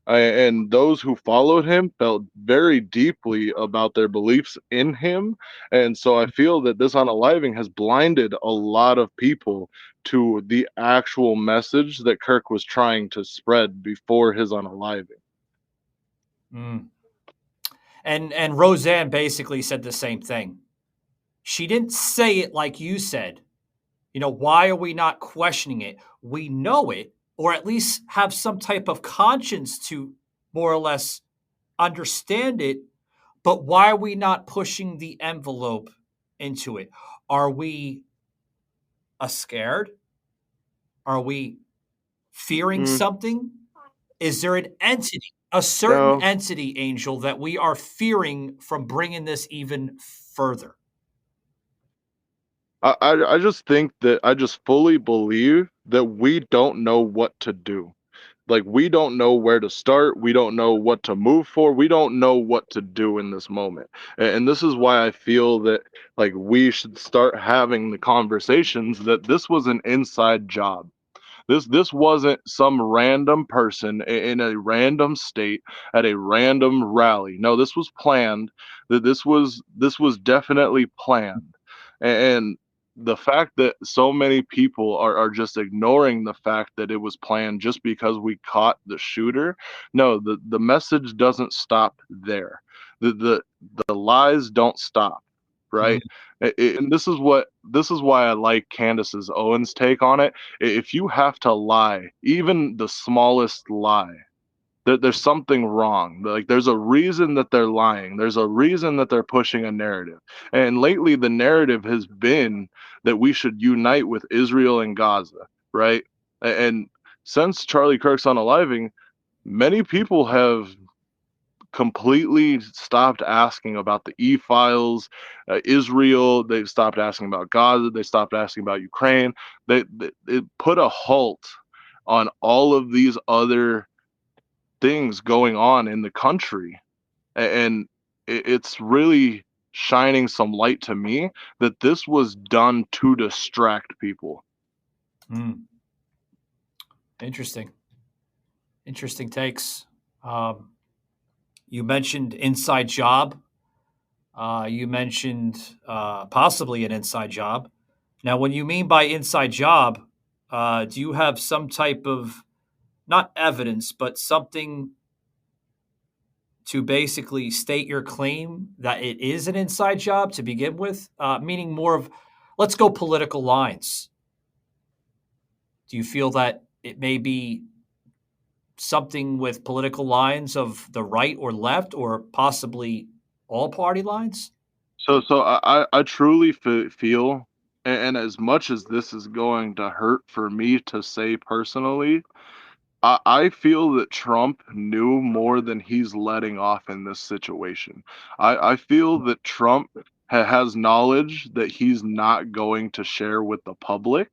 and those who followed him felt very deeply about their beliefs in him. And so I feel that this unaliving has blinded a lot of people to the actual message that Kirk was trying to spread before his unaliving. And Roseanne basically said the same thing. She didn't say it like you said. You know, why are we not questioning it? We know it, or at least have some type of conscience to more or less understand it. But why are we not pushing the envelope into it? Are we scared? Are we fearing something? Is there an entity, a certain entity, Angel, that we are fearing from bringing this even further? I just think that I just fully believe that we don't know what to do. Like, we don't know where to start. We don't know what to move for. We don't know what to do in this moment. And this is why I feel that, like, we should start having the conversations that this was an inside job. This wasn't some random person in a random state at a random rally. No, this was planned. That this was definitely planned. And the fact that so many people are just ignoring the fact that it was planned just because we caught the shooter. No, the message doesn't stop there. The lies don't stop, right? And this is why I like Candace's Owens take on it. If you have to lie, even the smallest lie, there's something wrong. Like, there's a reason that they're lying. There's a reason that they're pushing a narrative. And lately the narrative has been that we should unite with Israel and Gaza, right? And since Charlie Kirk's unaliving, many people have completely stopped asking about the E-Files, Israel. They've stopped asking about Gaza. They stopped asking about Ukraine. They put a halt on all of these other things going on in the country. And it's really shining some light to me that this was done to distract people. Interesting takes. You mentioned inside job. You mentioned possibly an inside job. Now, when you mean by inside job, do you have some type of, not evidence, but something to basically state your claim that it is an inside job to begin with? Meaning more of, let's go political lines. Do you feel that it may be something with political lines of the right or left, or possibly all party lines? So I truly feel And as much as this is going to hurt for me to say personally, I feel that Trump knew more than he's letting off in this situation. I feel that Trump has knowledge that he's not going to share with the public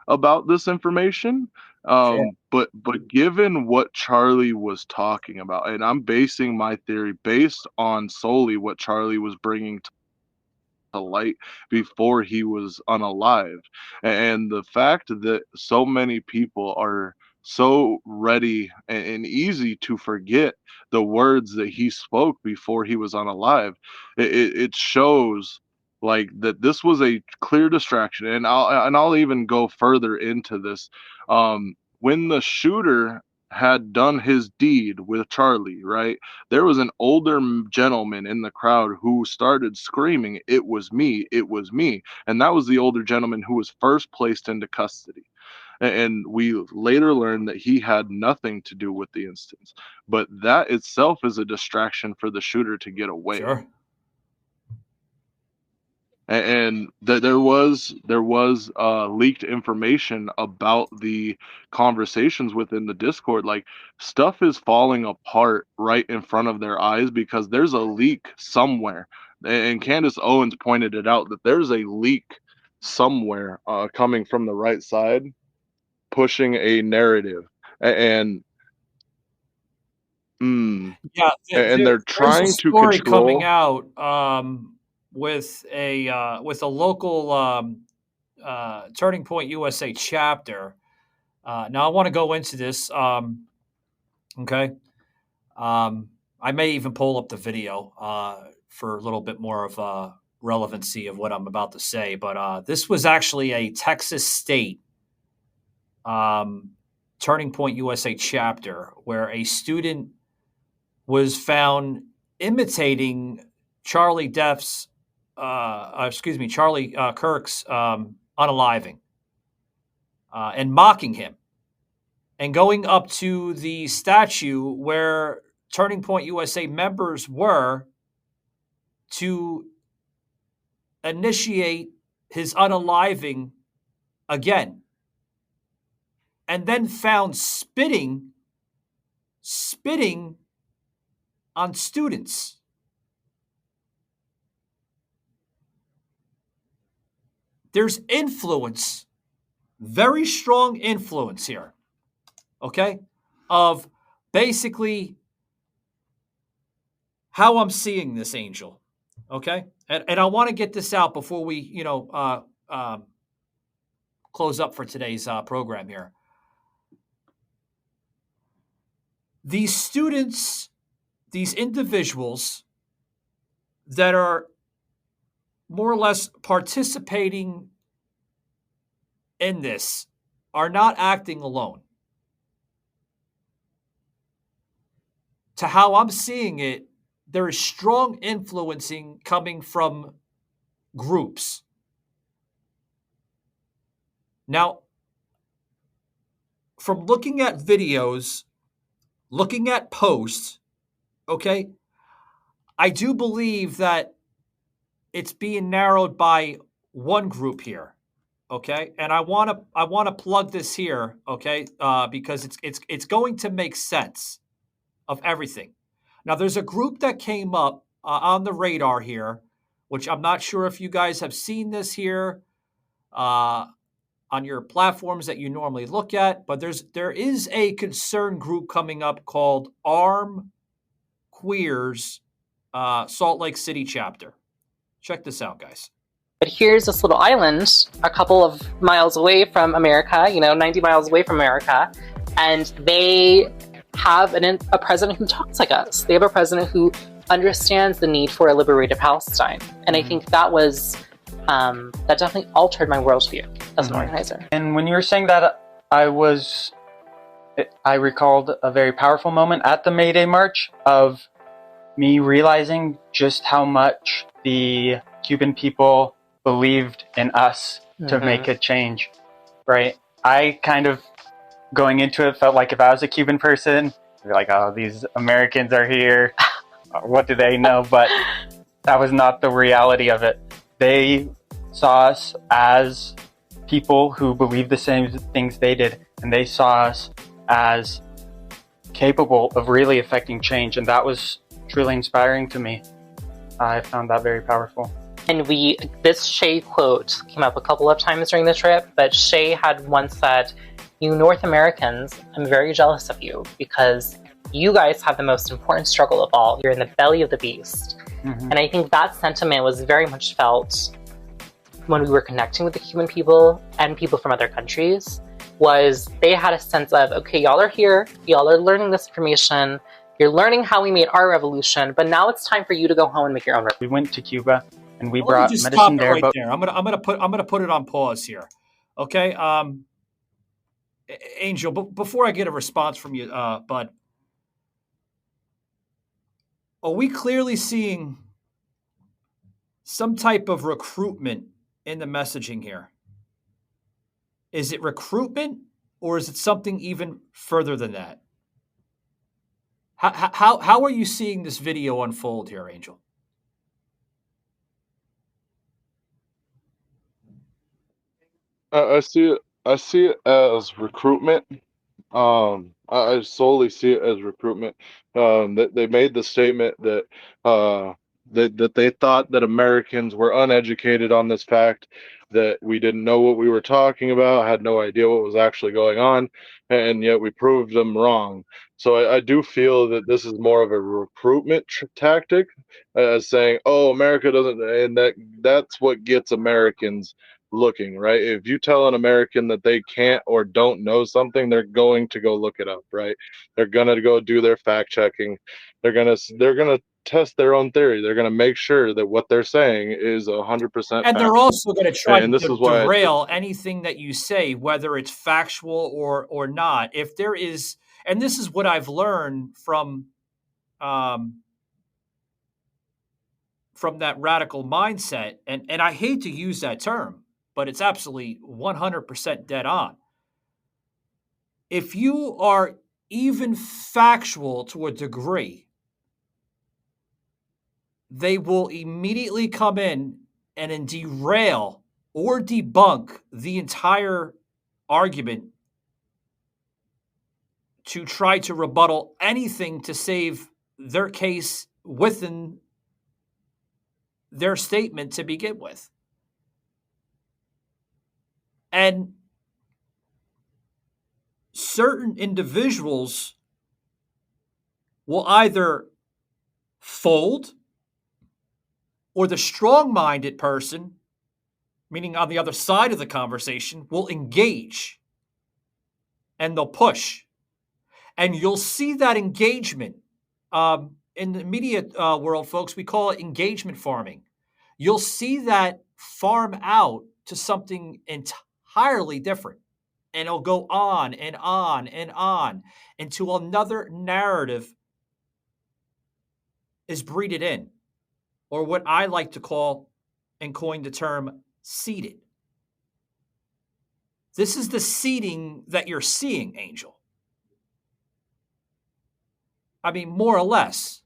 about this information. Sure. But given what Charlie was talking about, and I'm basing my theory based on solely what Charlie was bringing to light before he was unalived, and the fact that so many people are so ready and easy to forget the words that he spoke before he was unalive, it shows like that this was a clear distraction. And I'll even go further into this. When the shooter had done his deed with Charlie, right, there was an older gentleman in the crowd who started screaming, "It was me, it was me." And that was the older gentleman who was first placed into custody. And we later learned that he had nothing to do with the instance. But that itself is a distraction for the shooter to get away. Sure. And there was leaked information about the conversations within the Discord. Like, stuff is falling apart right in front of their eyes because there's a leak somewhere. And Candace Owens pointed it out, that there's a leak somewhere coming from the right side, pushing a narrative. And Yeah, and they're there's a trying to story control. coming out with a local Turning Point USA chapter. Now I want to go into this. Okay, I may even pull up the video for a little bit more of relevancy of what I'm about to say. But this was actually a Texas State Turning Point USA chapter where a student was found imitating Charlie Kirk's unaliving and mocking him and going up to the statue where Turning Point USA members were to initiate his unaliving again, and then found spitting on students. There's influence, very strong influence here, okay, of basically how I'm seeing this, Angel, okay? And I want to get this out before we, close up for today's program here. These students, these individuals that are more or less participating in this are not acting alone. To how I'm seeing it, there is strong influencing coming from groups. Now, from looking at videos, looking at posts, okay, I do believe that it's being narrowed by one group here, okay, and I want to plug this here, okay, because it's going to make sense of everything. Now, there's a group that came up on the radar here, which I'm not sure if you guys have seen this here on your platforms that you normally look at, but there is a concern group coming up called Arm Queers Salt Lake City chapter. Check this out, guys. But here's this little island a couple of miles away from America, 90 miles away from America, and they have a president who talks like us. They have a president who understands the need for a liberated Palestine. And I think that was, that definitely altered my worldview as an organizer. And when you were saying that, I recalled a very powerful moment at the May Day March of me realizing just how much the Cuban people believed in us to make a change, right? I kind of, going into it, felt like if I was a Cuban person, I'd be like, oh, these Americans are here. What do they know? But that was not the reality of it. They saw us as people who believed the same things they did, and they saw us as capable of really affecting change, and that was truly inspiring to me. I found that very powerful. And this Shay quote came up a couple of times during the trip, but Shay had once said, "You North Americans, I'm very jealous of you because you guys have the most important struggle of all. You're in the belly of the beast." Mm-hmm. And I think that sentiment was very much felt when we were connecting with the Cuban people and people from other countries, was they had a sense of, okay, y'all are here, y'all are learning this information, you're learning how we made our revolution, but now it's time for you to go home and make your own revolution. We went to Cuba and we brought medicine there. Right there. I'm gonna put it on pause here. Okay. Angel, but before I get a response from you, Bud, are we clearly seeing some type of recruitment in the messaging here? Is it recruitment or is it something even further than that? How are you seeing this video unfold here, Angel? I see it as recruitment. I solely see it as recruitment. That they made the statement that that they thought that Americans were uneducated on this fact, that we didn't know what we were talking about, had no idea what was actually going on, and yet we proved them wrong. So I do feel that this is more of a recruitment tactic, as saying, "Oh, America doesn't," and that's what gets Americans looking, right? If you tell an American that they can't or don't know something, they're going to go look it up, right? They're gonna go do their fact checking. They're gonna test their own theory. They're gonna make sure that what they're saying is 100%. And they're also going to try and to this is why derail anything that you say, whether it's factual or not. If there is, and this is what I've learned from that radical mindset, and I hate to use that term, but it's absolutely 100% dead on. If you are even factual to a degree, they will immediately come in and then derail or debunk the entire argument to try to rebuttal anything to save their case within their statement to begin with. And certain individuals will either fold, or the strong-minded person, meaning on the other side of the conversation, will engage and they'll push. And you'll see that engagement in the media world, folks. We call it engagement farming. You'll see that farm out to something entirely different. And it'll go on and on and on until another narrative is breeded in, or what I like to call and coin the term seeded. This is the seeding that you're seeing, Angel. I mean, more or less.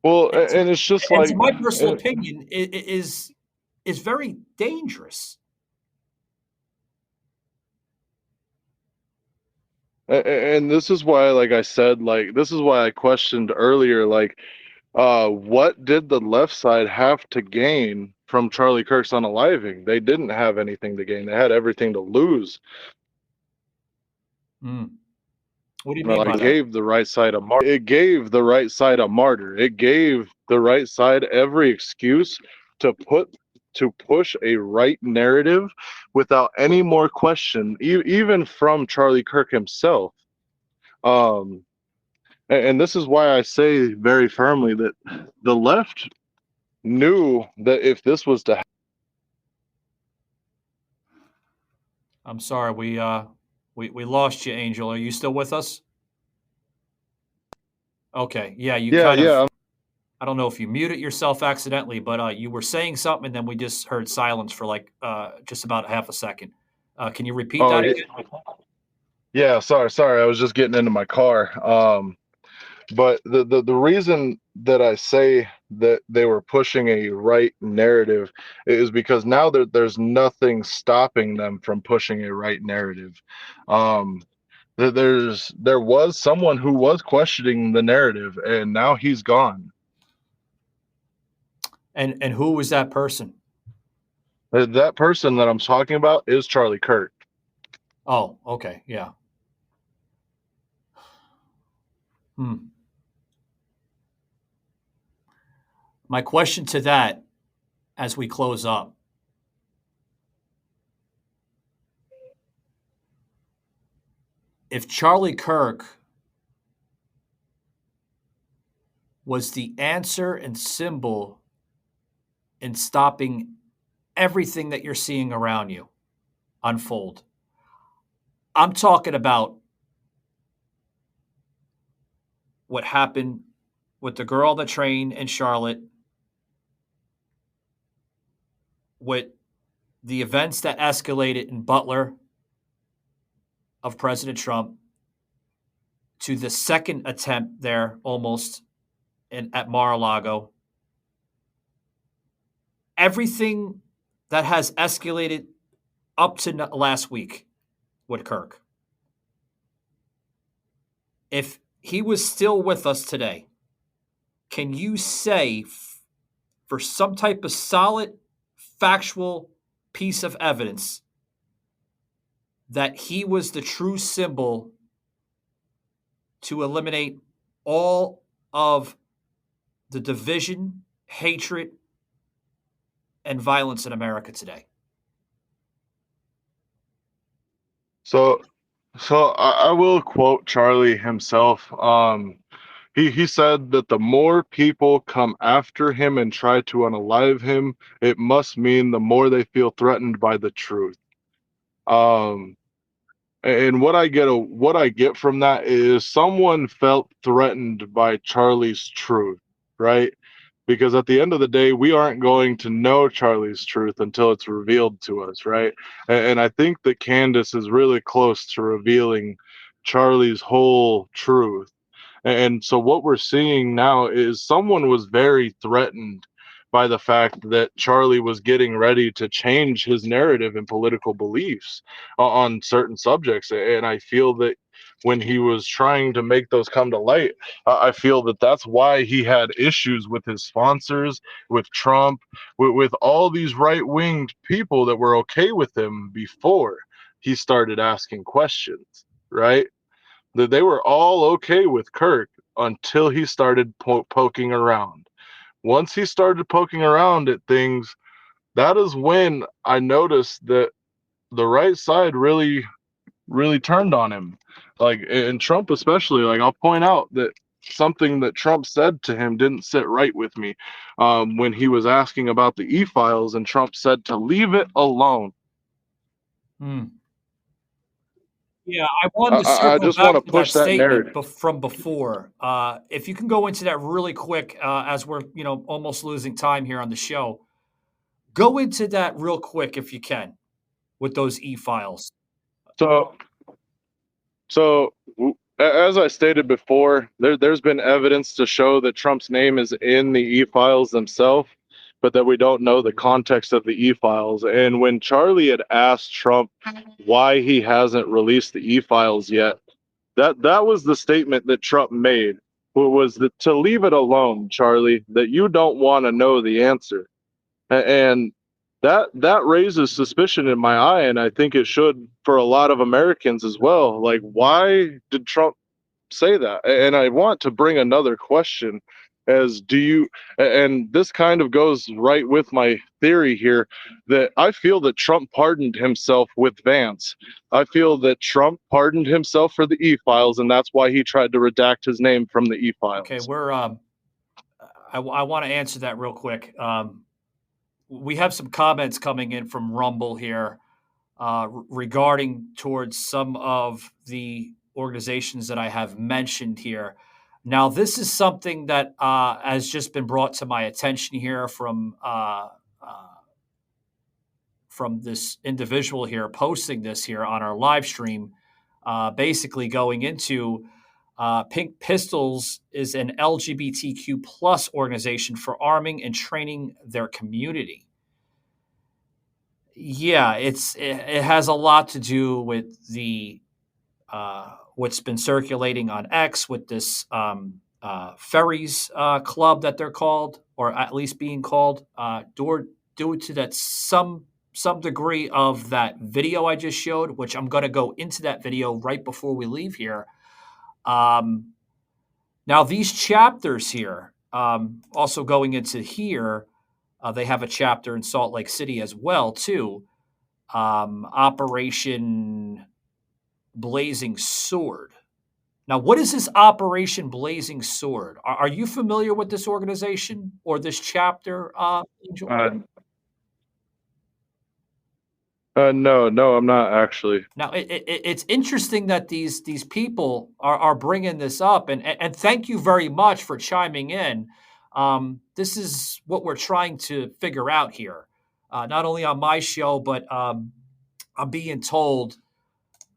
Well, and it's just like, to my personal opinion, it is very dangerous. And this is why, like I said, like, this is why I questioned earlier, like, what did the left side have to gain from Charlie Kirk's unaliving? They didn't have anything to gain. They had everything to lose. What do you mean by that? It gave the right side a martyr. It gave the right side a martyr. It gave the right side every excuse to push a right narrative without any more question, even from Charlie Kirk himself. And this is why I say very firmly that the left knew that if this was to happen. I'm sorry, we lost you, Angel. Are you still with us? Okay, yeah, Yeah. I don't know if you muted yourself accidentally, but you were saying something, and then we just heard silence for like just about half a second. Can you repeat that again? Yeah, sorry. I was just getting into my car. But the reason that I say that they were pushing a right narrative is because now there's nothing stopping them from pushing a right narrative. There was someone who was questioning the narrative, and now he's gone. And who was that person? That person that I'm talking about is Charlie Kirk. Oh, okay, yeah. My question to that, as we close up, if Charlie Kirk was the answer and symbol in stopping everything that you're seeing around you unfold, I'm talking about what happened with the girl on the train in Charlotte, with the events that escalated in Butler of President Trump, to the second attempt there almost at Mar-a-Lago. Everything that has escalated up to last week with Kirk. If he was still with us today, can you say for some type of solid, factual piece of evidence that he was the true symbol to eliminate all of the division, hatred, and violence in America today? So I will quote Charlie himself. He said that the more people come after him and try to unalive him, it must mean the more they feel threatened by the truth. And what I get from that is someone felt threatened by Charlie's truth, right? Because at the end of the day, we aren't going to know Charlie's truth until it's revealed to us, right? And I think that Candace is really close to revealing Charlie's whole truth. And so what we're seeing now is someone was very threatened by the fact that Charlie was getting ready to change his narrative and political beliefs on certain subjects. And I feel that when he was trying to make those come to light, I feel that that's why he had issues with his sponsors, with Trump, with all these right-winged people that were okay with him before he started asking questions, right? That they were all okay with Kirk until he started poking around. Once he started poking around at things, that is when I noticed that the right side really turned on him. Like, and Trump especially, like, I'll point out that something that Trump said to him didn't sit right with me when he was asking about the e-files, and Trump said to leave it alone. Yeah, I wanted to I circle just want back to to that push that statement narrative. from before. If you can go into that really quick, as we're almost losing time here on the show. Go into that real quick if you can, with those e-files. As I stated before, there's been evidence to show that Trump's name is in the e-files themselves, but that we don't know the context of the e-files. And when Charlie had asked Trump why he hasn't released the e-files yet, that was the statement that Trump made, was that to leave it alone, Charlie, that you don't want to know the answer. And that raises suspicion in my eye, and I think it should for a lot of Americans as well. Like, why did Trump say that? And I want to bring another question, as do you, and this kind of goes right with my theory here, that I feel that Trump pardoned himself with Vance. I feel that Trump pardoned himself for the e-files, and that's why he tried to redact his name from the e-files. Okay, I want to answer that real quick. We have some comments coming in from Rumble here regarding towards some of the organizations that I have mentioned here. Now, this is something that has just been brought to my attention here from this individual here posting this here on our live stream, basically going into Pink Pistols is an LGBTQ plus organization for arming and training their community. Yeah, it has a lot to do with the what's been circulating on X with this Ferries Club that they're called, or at least being called, due to that some degree of that video I just showed, which I'm going to go into that video right before we leave here. Now these chapters here, also going into here, they have a chapter in Salt Lake City as well too. Operation Blazing Sword. Now, what is this Operation Blazing Sword? Are you familiar with this organization or this chapter, Angel? No, I'm not actually. Now, it's interesting that these people are bringing this up, and thank you very much for chiming in. This is what we're trying to figure out here, not only on my show, but I'm being told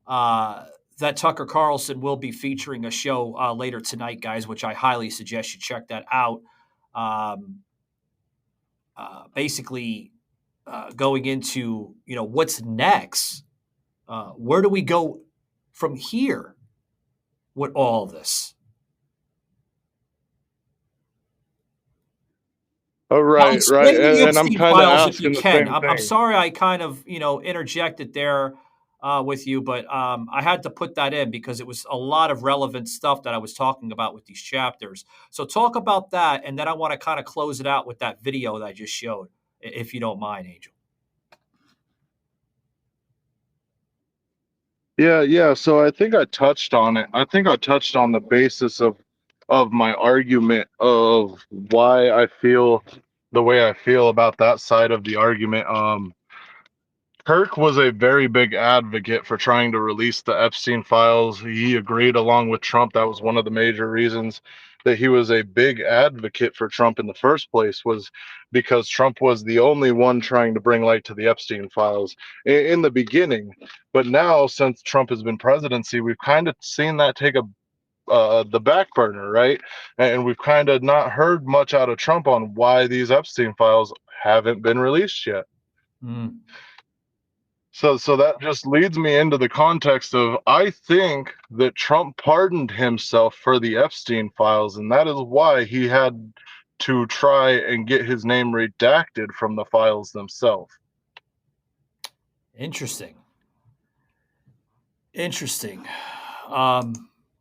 that Tucker Carlson will be featuring a show later tonight, guys, which I highly suggest you check that out. Basically, going into, what's next? Where do we go from here with all of this? Oh, right. And I'm kind of asking the same thing. I'm sorry I kind of, interjected there with you, but I had to put that in because it was a lot of relevant stuff that I was talking about with these chapters. So talk about that, and then I want to kind of close it out with that video that I just showed, if you don't mind, Angel. Yeah. So I think I touched on it. I think I touched on the basis of my argument of why I feel the way I feel about that side of the argument. Kirk was a very big advocate for trying to release the Epstein Files. He agreed along with Trump. That was one of the major reasons that he was a big advocate for Trump in the first place, was because Trump was the only one trying to bring light to the Epstein Files in the beginning. But now, since Trump has been presidency, we've kind of seen that take the back burner, right? And we've kind of not heard much out of Trump on why these Epstein Files haven't been released yet. So that just leads me into the context of, I think that Trump pardoned himself for the Epstein Files, and that is why he had to try and get his name redacted from the files themselves. Interesting.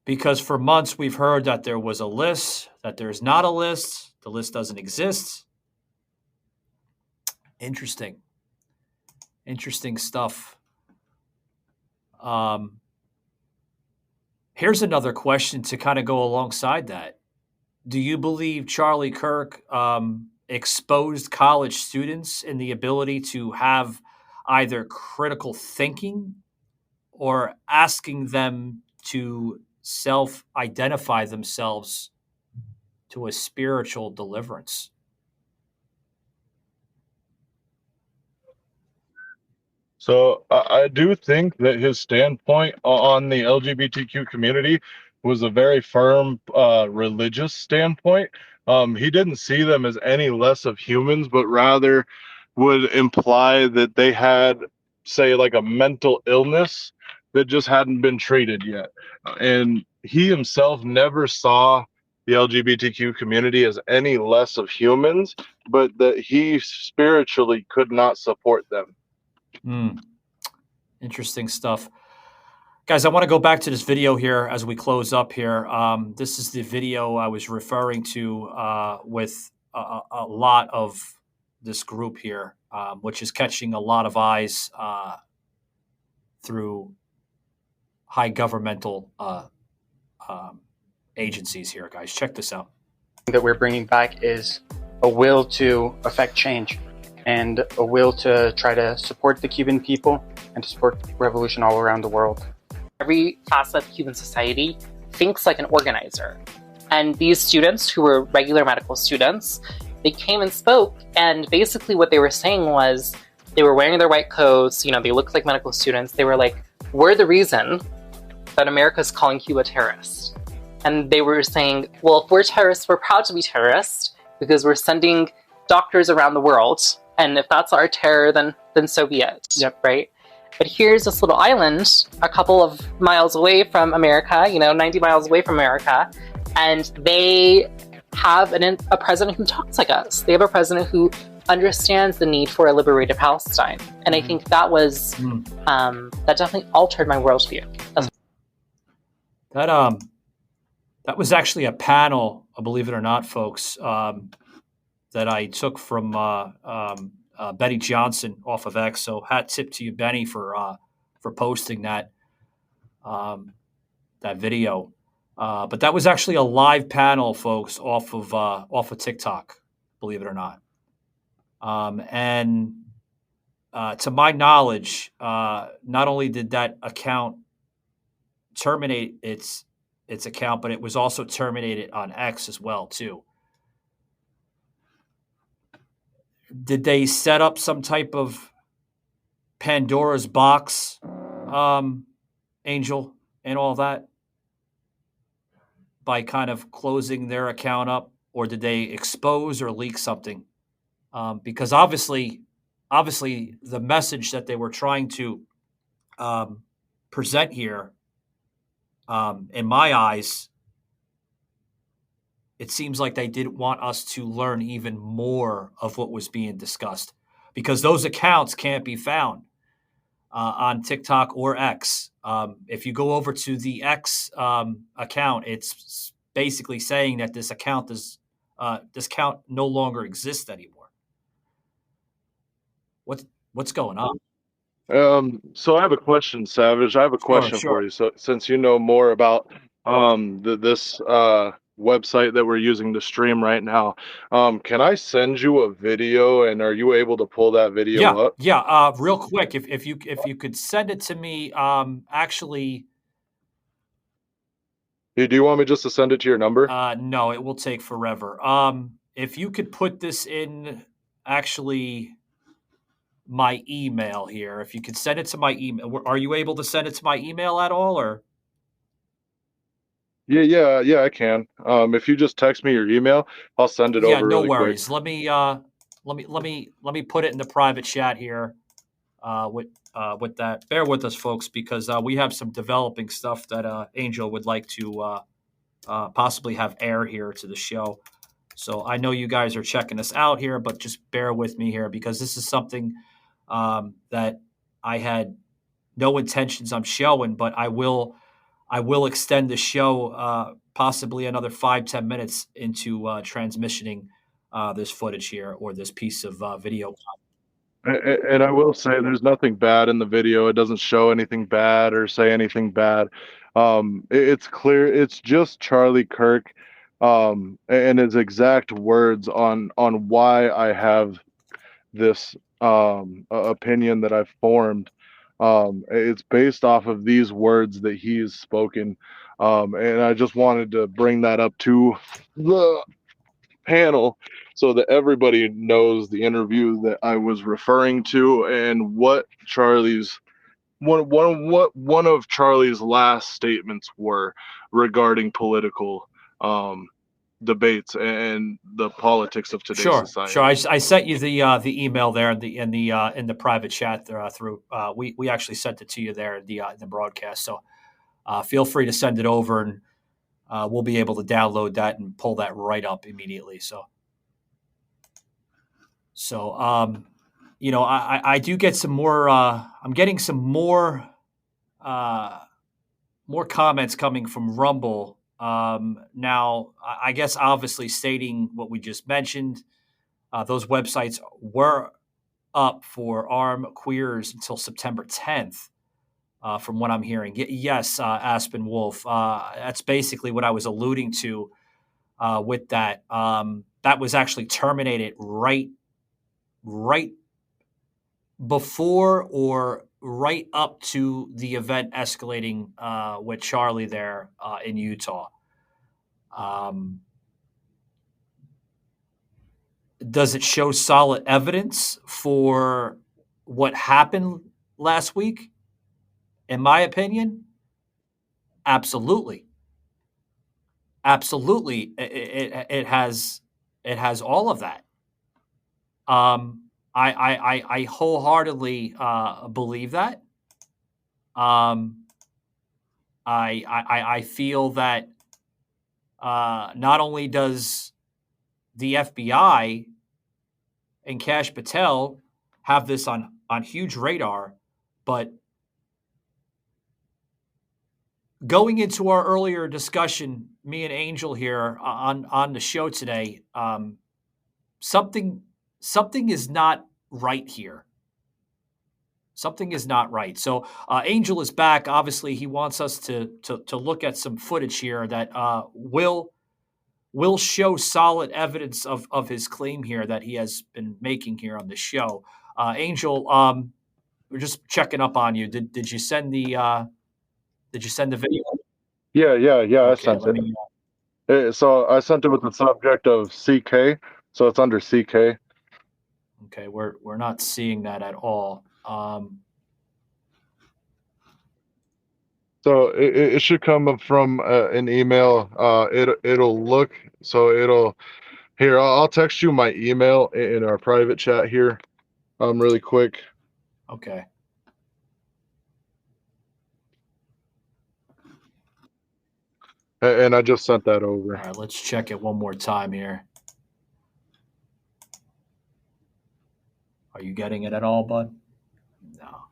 Because for months we've heard that there was a list, that there's not a list, the list doesn't exist. Interesting stuff. Here's another question to kind of go alongside that. Do you believe Charlie Kirk exposed college students in the ability to have either critical thinking or asking them to self-identify themselves to a spiritual deliverance? So I do think that his standpoint on the LGBTQ community was a very firm religious standpoint. He didn't see them as any less of humans, but rather would imply that they had, say, like a mental illness that just hadn't been treated yet. And he himself never saw the LGBTQ community as any less of humans, but that he spiritually could not support them. Interesting stuff. Guys, I want to go back to this video here as we close up here. This is the video I was referring to with a lot of this group here, which is catching a lot of eyes through high governmental agencies here, guys. Check this out. That we're bringing back is a will to affect change and a will to try to support the Cuban people and to support revolution all around the world. Every facet of Cuban society thinks like an organizer. And these students, who were regular medical students, they came and spoke, and basically what they were saying was, they were wearing their white coats, they looked like medical students. They were like, we're the reason that America's calling Cuba terrorists. And they were saying, well, if we're terrorists, we're proud to be terrorists because we're sending doctors around the world. And if that's our terror, then so be it. Yep. Right? But here's this little island a couple of miles away from America, 90 miles away from America. And they have a president who talks like us. They have a president who understands the need for a liberated Palestine. And I think that was, that definitely altered my worldview. That was actually a panel, believe it or not, folks, that I took from Benny Johnson off of X. So hat tip to you, Benny, for posting that video. But that was actually a live panel, folks, off of TikTok, believe it or not. And to my knowledge, not only did that account terminate its account, but it was also terminated on X as well, too. Did they set up some type of Pandora's box, Angel, and all that by kind of closing their account up, or did they expose or leak something? Because obviously, the message that they were trying to present here, in my eyes, it seems like they didn't want us to learn even more of what was being discussed, because those accounts can't be found on TikTok or X. If you go over to the X account, it's basically saying that this account no longer exists anymore. What's going on? So I have a question, Savage. I have a question Sure. for you. So since you know more about this website that we're using to stream right now, can I send you a video, and are you able to pull that video up? Yeah. Real quick, if you could send it to me, actually. Do you want me just to send it to your number? No, it will take forever. If you could put this in, actually, my email here. If you could send it to my email, are you able to send it to my email at all, or? Yeah, I can. If you just text me your email, I'll send it over no really worries. quick. Let me put it in the private chat here. With that, bear with us, folks, because we have some developing stuff that Angel would like to possibly have air here to the show. So I know you guys are checking us out here, but just bear with me here, because this is something that I had no intentions on showing, but I will extend the show possibly another 5-10 minutes into transmissioning this footage here, or this piece of video. And I will say, there's nothing bad in the video. It doesn't show anything bad or say anything bad. It's clear. It's just Charlie Kirk and his exact words on why I have this opinion that I've formed. It's based off of these words that he's spoken. And I just wanted to bring that up to the panel so that everybody knows the interview that I was referring to, and what Charlie's one of Charlie's last statements were regarding political debates and the politics of today's society. Sure. I sent you the email there in the private chat through. We actually sent it to you there in the broadcast. So feel free to send it over, and we'll be able to download that and pull that right up immediately. So I do get some more. I'm getting some more comments coming from Rumble. Now, I guess obviously stating what we just mentioned, those websites were up for armed queers until September 10th. From what I'm hearing. Yes, Aspen Wolf. That's basically what I was alluding to with that. That was actually terminated right before or right up to the event escalating with Charlie there in Utah. Does it show solid evidence for what happened last week? In my opinion, absolutely. absolutely, it has all of that. I wholeheartedly believe that. I feel that not only does the FBI and Kash Patel have this on huge radar, but going into our earlier discussion, me and Angel here on the show today, something is not right here. Something is not right. So Angel is back. Obviously, he wants us to look at some footage here that will show solid evidence of his claim here that he has been making here on the show. Angel, we're just checking up on you. Did you send the video? Yeah. Okay, I sent let it. me. So I sent it with the subject of CK. So it's under CK. Okay, we're not seeing that at all. So it should come from an email. It'll look, so it'll, here, I'll text you my email in our private chat here really quick. Okay. And I just sent that over. All right, let's check it one more time here. Are you getting it at all, bud? No.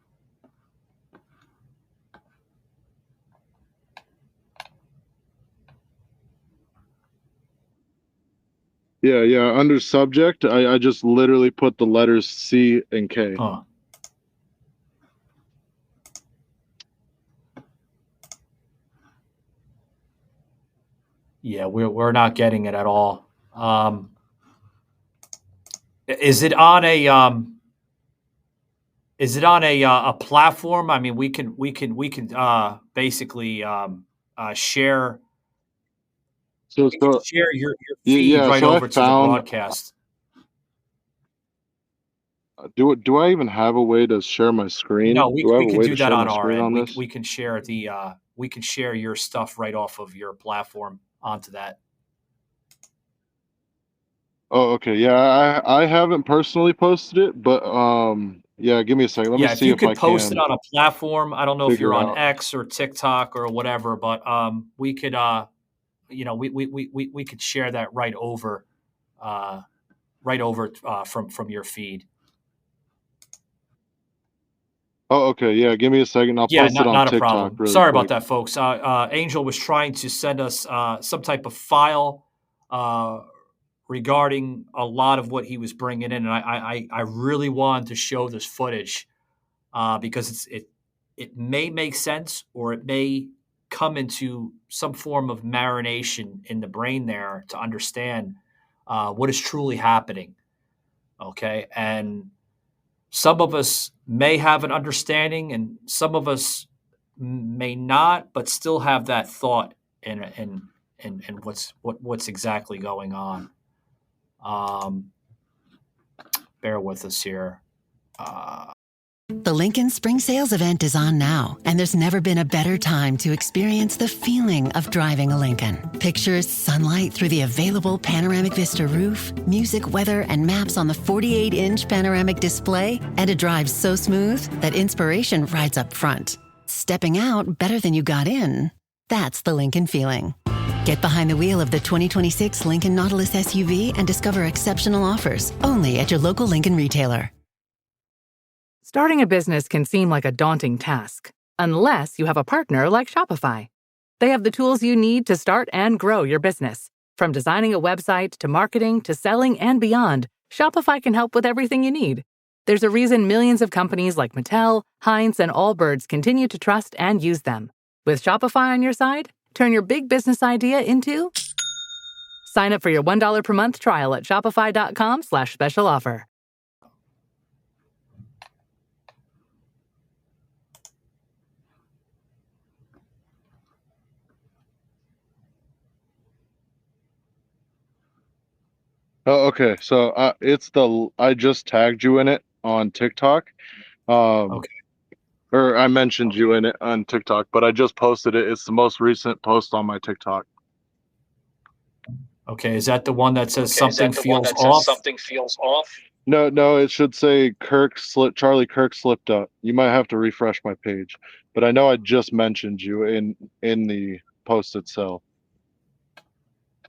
Yeah. Under subject, I just literally put the letters C and K. Huh. Yeah, we're not getting it at all. Is it on a platform? I mean, we can basically share. So Share your feed right so over to the broadcast. Do I even have a way to share my screen? No, we can do that on our end. This? We can share we can share your stuff right off of your platform onto that. Oh, okay. Yeah, I haven't personally posted it, but yeah, give me a second. Let me see if you if could I post can it on a platform. I don't know if you're on out. X or TikTok or whatever, but we could we could share that right over from your feed. Oh, okay. Yeah, give me a second. I'll post it on not TikTok. A problem. Really Sorry quick. about that, folks. Angel was trying to send us some type of file regarding a lot of what he was bringing in, and I really wanted to show this footage because it may make sense, or it may come into some form of marination in the brain there to understand what is truly happening. Okay, and some of us may have an understanding, and some of us may not, but still have that thought in what's exactly going on. Bear with us here. The Lincoln Spring Sales event is on now, and there's never been a better time to experience the feeling of driving a Lincoln. Pictures, sunlight through the available panoramic vista roof, music, weather, and maps on the 48-inch panoramic display, and a drive so smooth that inspiration rides up front. Stepping out better than you got in. That's the Lincoln feeling. Get behind the wheel of the 2026 Lincoln Nautilus SUV and discover exceptional offers only at your local Lincoln retailer. Starting a business can seem like a daunting task, unless you have a partner like Shopify. They have the tools you need to start and grow your business. From designing a website to marketing to selling and beyond, Shopify can help with everything you need. There's a reason millions of companies like Mattel, Heinz, and Allbirds continue to trust and use them. With Shopify on your side, turn your big business idea into... Sign up for your $1 per month trial at shopify.com/special offer. Oh, okay. So I just tagged you in it on TikTok. Okay. Or I mentioned you in it on TikTok, but I just posted it. It's the most recent post on my TikTok. Okay, is that the one that says something feels off? No, it should say Charlie Kirk slipped up. You might have to refresh my page, but I know I just mentioned you in the post itself.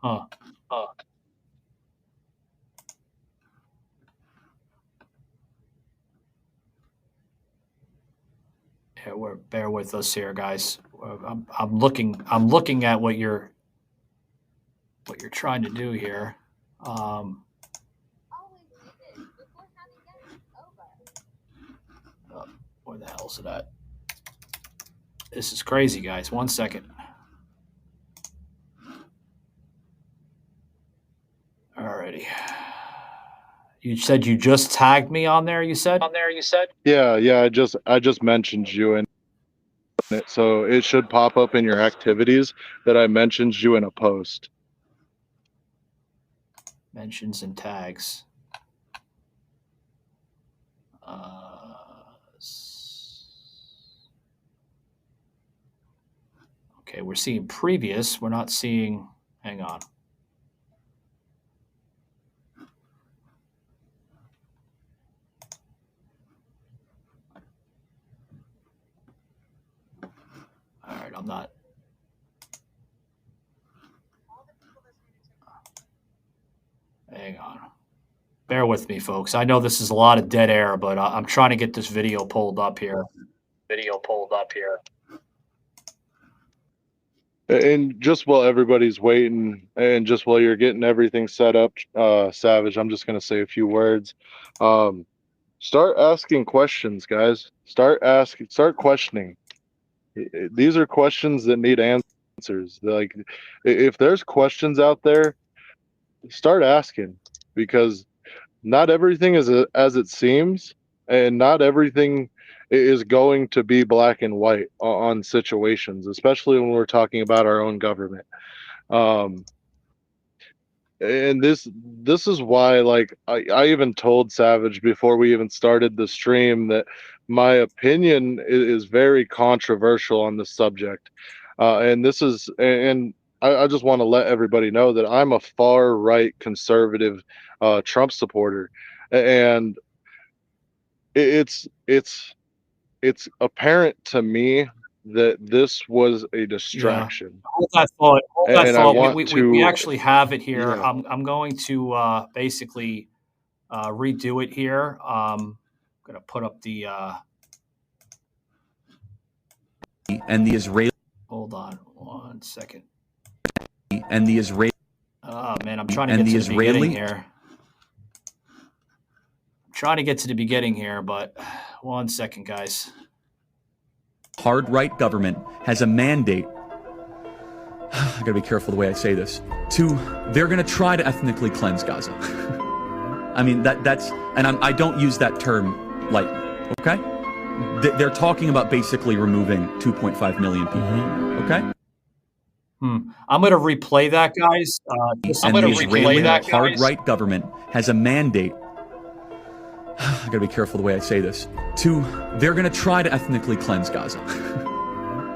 Huh. Yeah, bear with us here, guys. I'm looking at what you're trying to do here. Where the hell is it at? This is crazy, guys. 1 second. Alrighty. You said you just tagged me on there. You said. Yeah. I just mentioned you in it, so it should pop up in your activities that I mentioned you in a post. Mentions and tags. Okay, we're seeing previous. We're not seeing. Hang on. All right, I'm not. Hang on. Bear with me, folks. I know this is a lot of dead air, but I'm trying to get this video pulled up here. And just while everybody's waiting, and just while you're getting everything set up, Savage, I'm just gonna say a few words. Start asking questions, guys. Start questioning. These are questions that need answers. Like, if there's questions out there, start asking, because not everything is as it seems, and not everything is going to be black and white on situations, especially when we're talking about our own government. And this is why, like, I even told Savage before we even started the stream that my opinion is very controversial on this subject. And I just want to let everybody know that I'm a far right conservative Trump supporter, and it's apparent to me that this was a distraction. Yeah. Hold that thought. And I want we actually have it here. Yeah. I'm going to basically redo it here. I'm going to put up the and the Israeli. Hold on 1 second. And the Israeli. Oh man, I'm trying to get to the beginning here. I'm trying to get to the beginning here, but 1 second, guys. Hard right government has a mandate. I gotta be careful the way I say this. They're gonna try to ethnically cleanse Gaza. I mean, that's, and I don't use that term lightly, okay? They're talking about basically removing 2.5 million people, okay? I'm going to replay that, guys. And the Israeli hard right government has a mandate. I gotta be careful the way I say this. They're gonna try to ethnically cleanse Gaza.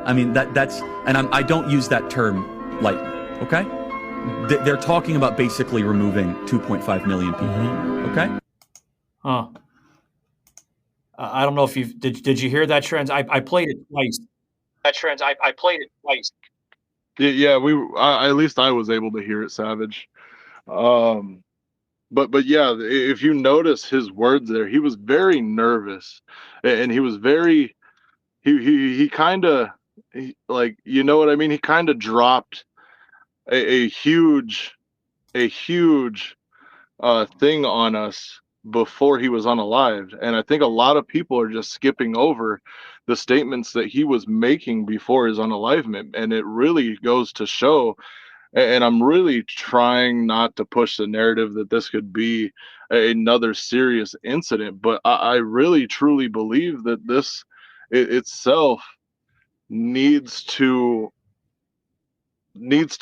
I mean, that's, and I don't use that term lightly, okay? They're talking about basically removing 2.5 million people, okay? I don't know if did you hear that, Trends? I played it twice. I played it twice. Yeah, at least I was able to hear it, Savage. But yeah, if you notice his words there, he was very nervous, and he was very, he kind of, like, you know what I mean? He kind of dropped a huge thing on us before he was unalived. And I think a lot of people are just skipping over the statements that he was making before his unalivement. And it really goes to show, and I'm really trying not to push the narrative that this could be another serious incident, but I really truly believe that this itself needs to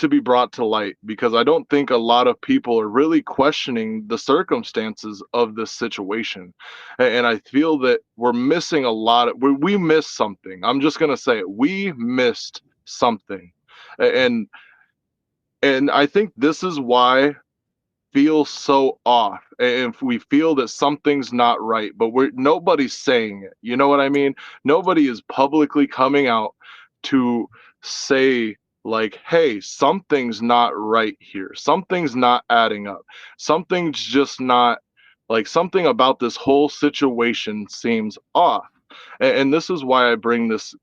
be brought to light, because I don't think a lot of people are really questioning the circumstances of this situation. And I feel that we're missing a lot we missed something. I'm just going to say it. We missed something. And And I think this is why feel so off, and if we feel that something's not right, but nobody's saying it. You know what I mean? Nobody is publicly coming out to say, like, hey, something's not right here. Something's not adding up. Something's just not, like, something about this whole situation seems off. And this is why I bring this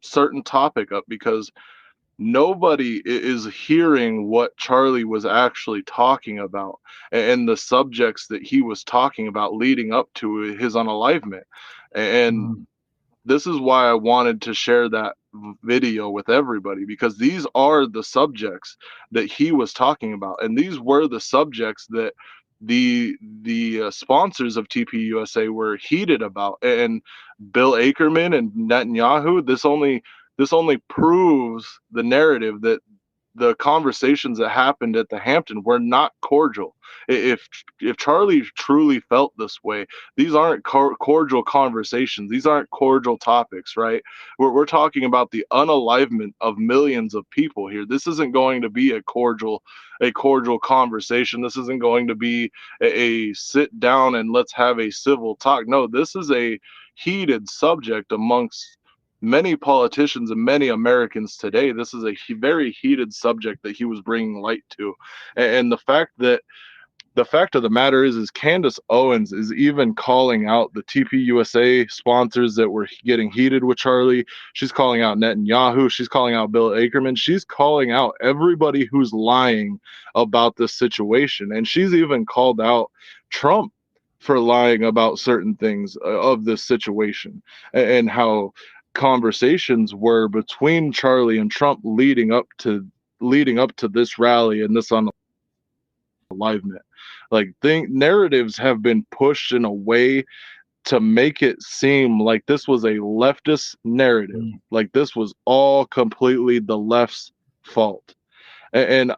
certain topic up, because nobody is hearing what Charlie was actually talking about, and the subjects that he was talking about leading up to his unalivement. And this is why I wanted to share that video with everybody, because these are the subjects that he was talking about, and these were the subjects that the sponsors of TPUSA were heated about. And Bill Akerman and Netanyahu, this only proves the narrative that the conversations that happened at the Hampton were not cordial. If Charlie truly felt this way, these aren't cordial conversations. These aren't cordial topics, right? We're talking about the unalivement of millions of people here. This isn't going to be a cordial conversation. This isn't going to be a sit down and let's have a civil talk. No, this is a heated subject amongst many politicians and many Americans today. This is a very heated subject that he was bringing light to. And the fact of the matter is Candace Owens is even calling out the TPUSA sponsors that were getting heated with Charlie. She's calling out Netanyahu. She's calling out Bill Akerman. She's calling out everybody who's lying about this situation. And she's even called out Trump for lying about certain things of this situation, and how conversations were between Charlie and Trump leading up to this rally and this unalivement. Like, narratives have been pushed in a way to make it seem like this was a leftist narrative, like this was all completely the left's fault. And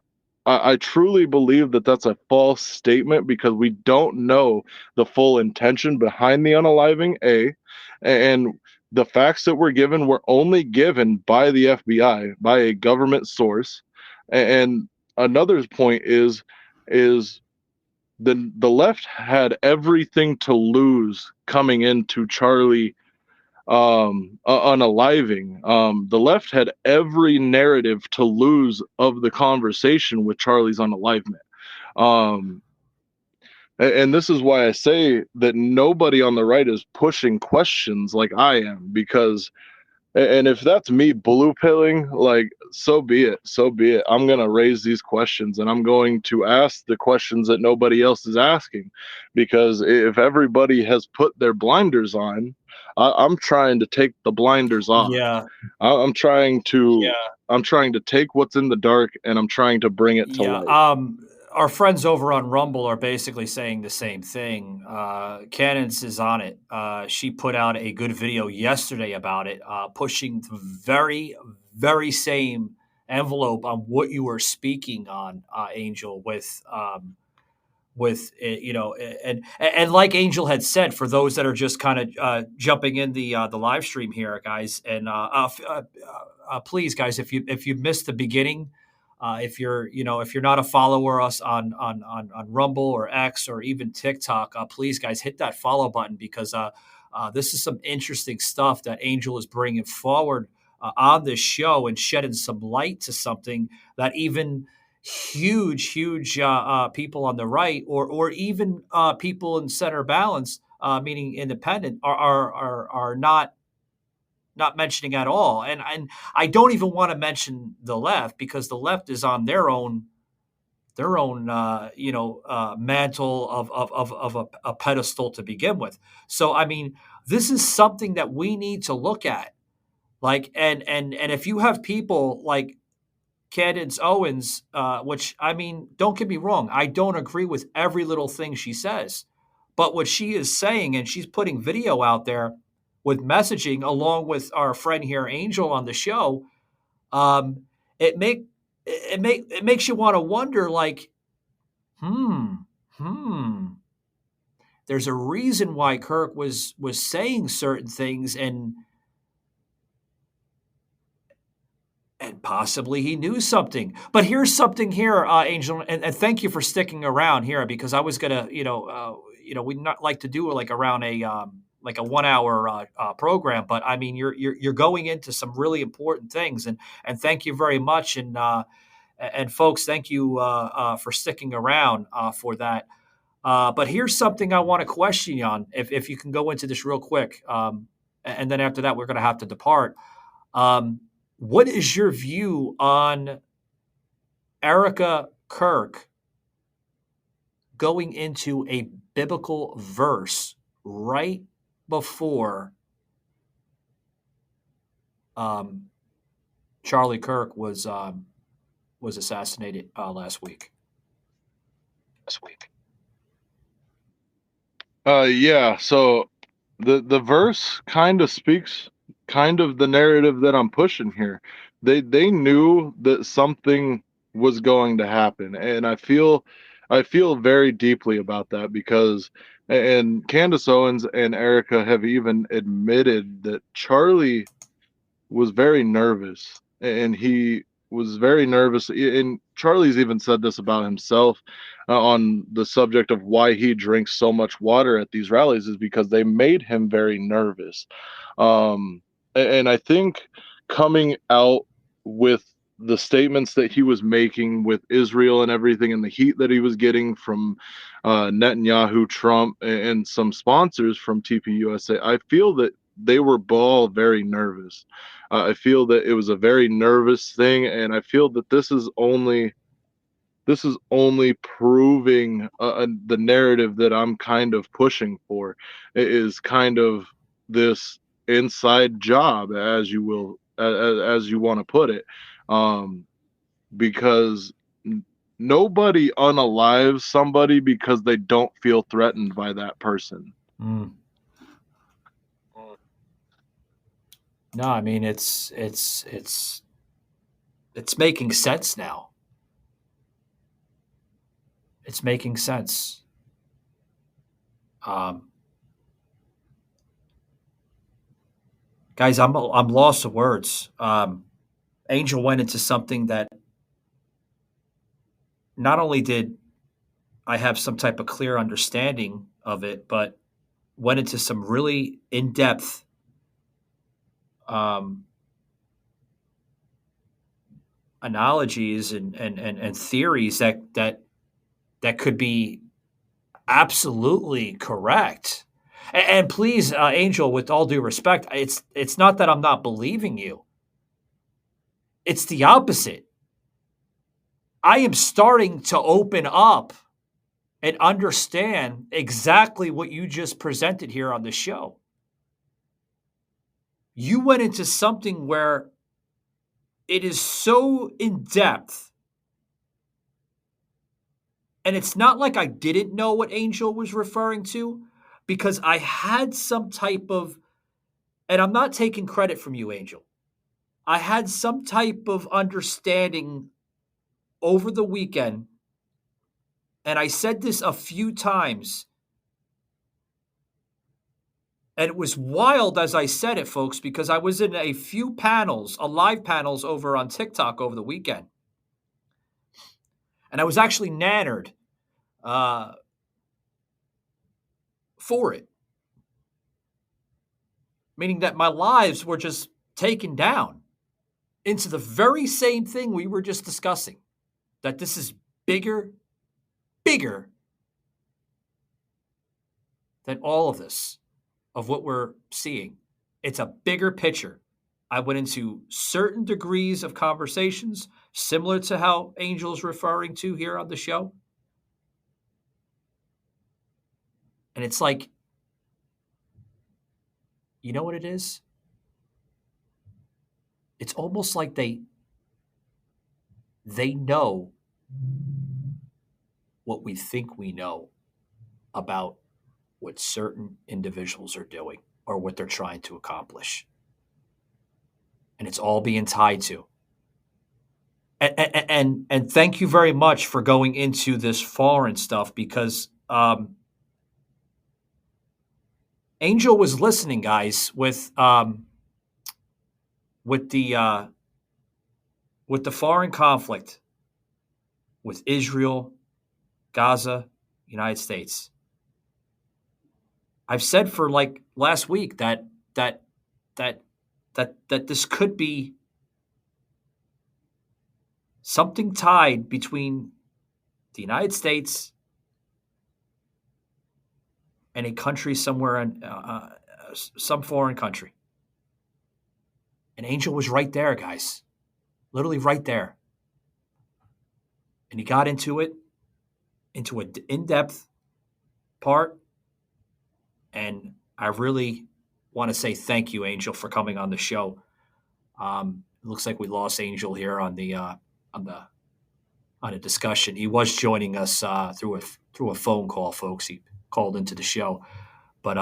I truly believe that that's a false statement, because we don't know the full intention behind the unaliving, and the facts that were given were only given by the FBI, by a government source. And another point is the left had everything to lose coming into Charlie unaliving. The left had every narrative to lose of the conversation with Charlie's unalivement. And this is why I say that nobody on the right is pushing questions like I am, because, and if that's me blue pilling, like, so be it. I'm going to raise these questions, and I'm going to ask the questions that nobody else is asking, because if everybody has put their blinders on, I'm trying to take the blinders off. Yeah. I'm trying to take what's in the dark, and I'm trying to bring it to light. Our friends over on Rumble are basically saying the same thing. Cannons is on it. She put out a good video yesterday about it, pushing the very, very same envelope on what you were speaking on, Angel, with and like Angel had said, for those that are just kind of jumping in the live stream here, guys, and please, guys, if you missed the beginning. If you're not a follower us on Rumble or X or even TikTok, please, guys, hit that follow button, because this is some interesting stuff that Angel is bringing forward on this show, and shedding some light to something that even huge people on the right, or even people in center balance, meaning independent, are not mentioning at all. And I don't even want to mention the left, because the left is on their own mantle of a pedestal to begin with. So, I mean, this is something that we need to look at. Like, and if you have people like Candace Owens, which, I mean, don't get me wrong, I don't agree with every little thing she says, but what she is saying, and she's putting video out there with messaging, along with our friend here, Angel, on the show, it makes you want to wonder, like, there's a reason why Kirk was saying certain things, and and possibly he knew something. But here's something here, Angel, and thank you for sticking around here, because I was gonna, we'd not like to do like around a 1 hour program, but I mean, you're going into some really important things, and thank you very much, and folks, thank you for sticking around for that. But here's something I want to question you on, if you can go into this real quick, and then after that we're going to have to depart. What is your view on Erica Kirk going into a biblical verse right before Charlie Kirk was assassinated last week? Yeah. So the verse kind of speaks kind of the narrative that I'm pushing here. They knew that something was going to happen, and I feel very deeply about that, because and Candace Owens and Erica have even admitted that Charlie was very nervous, and he was very nervous, and Charlie's even said this about himself on the subject of why he drinks so much water at these rallies, is because they made him very nervous. And I think coming out with the statements that he was making with Israel and everything, and the heat that he was getting from Netanyahu, Trump, and some sponsors from TPUSA, I feel that they were all very nervous. I feel that it was a very nervous thing, and I feel that this is only proving the narrative that I'm kind of pushing for. It is kind of this inside job, as you will, as you want to put it, because nobody unalives somebody because they don't feel threatened by that person. No, I mean, it's making sense now. It's making sense. Guys, I'm lost of words. Angel went into something that not only did I have some type of clear understanding of it, but went into some really in-depth analogies and theories that could be absolutely correct. And please, Angel, with all due respect, it's not that I'm not believing you. It's the opposite. I am starting to open up and understand exactly what you just presented here on the show. You went into something where it is so in depth. And it's not like I didn't know what Angel was referring to, because I had some type of, and I'm not taking credit from you, Angel. I had some type of understanding over the weekend, and I said this a few times, and it was wild as I said it, folks, because I was in a few panels, live panels over on TikTok over the weekend. And I was actually nannered for it. Meaning that my lives were just taken down into the very same thing we were just discussing. That this is bigger than all of this, of what we're seeing. It's a bigger picture. I went into certain degrees of conversations, similar to how Angel's referring to here on the show. And it's like, you know what it is? It's almost like they know what we think we know about what certain individuals are doing or what they're trying to accomplish. And it's all being tied to. And thank you very much for going into this foreign stuff, because Angel was listening, guys, with the with the foreign conflict with Israel, Gaza, United States. I've said for like last week that this could be something tied between the United States and a country somewhere in some foreign country. And Angel was right there, guys, literally right there. And he got into an in-depth part. And I really want to say thank you, Angel, for coming on the show. It looks like we lost Angel here on a discussion. He was joining us through a phone call, folks. He called into the show. But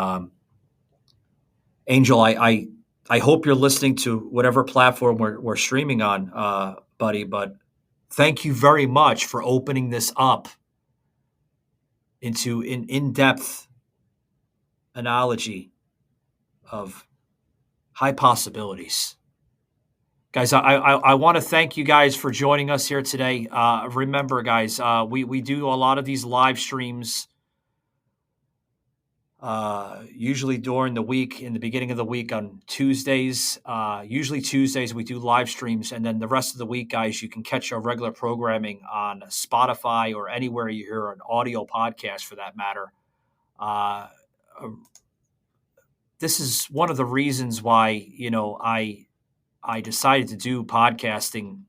Angel, I hope you're listening to whatever platform we're streaming on, buddy. But thank you very much for opening this up into an in-depth analogy of high possibilities. Guys, I want to thank you guys for joining us here today. Remember, guys, we do a lot of these live streams usually during the week, in the beginning of the week on Tuesdays. Usually Tuesdays we do live streams, and then the rest of the week, guys, you can catch our regular programming on Spotify or anywhere you hear an audio podcast for that matter. This is one of the reasons why, I decided to do podcasting,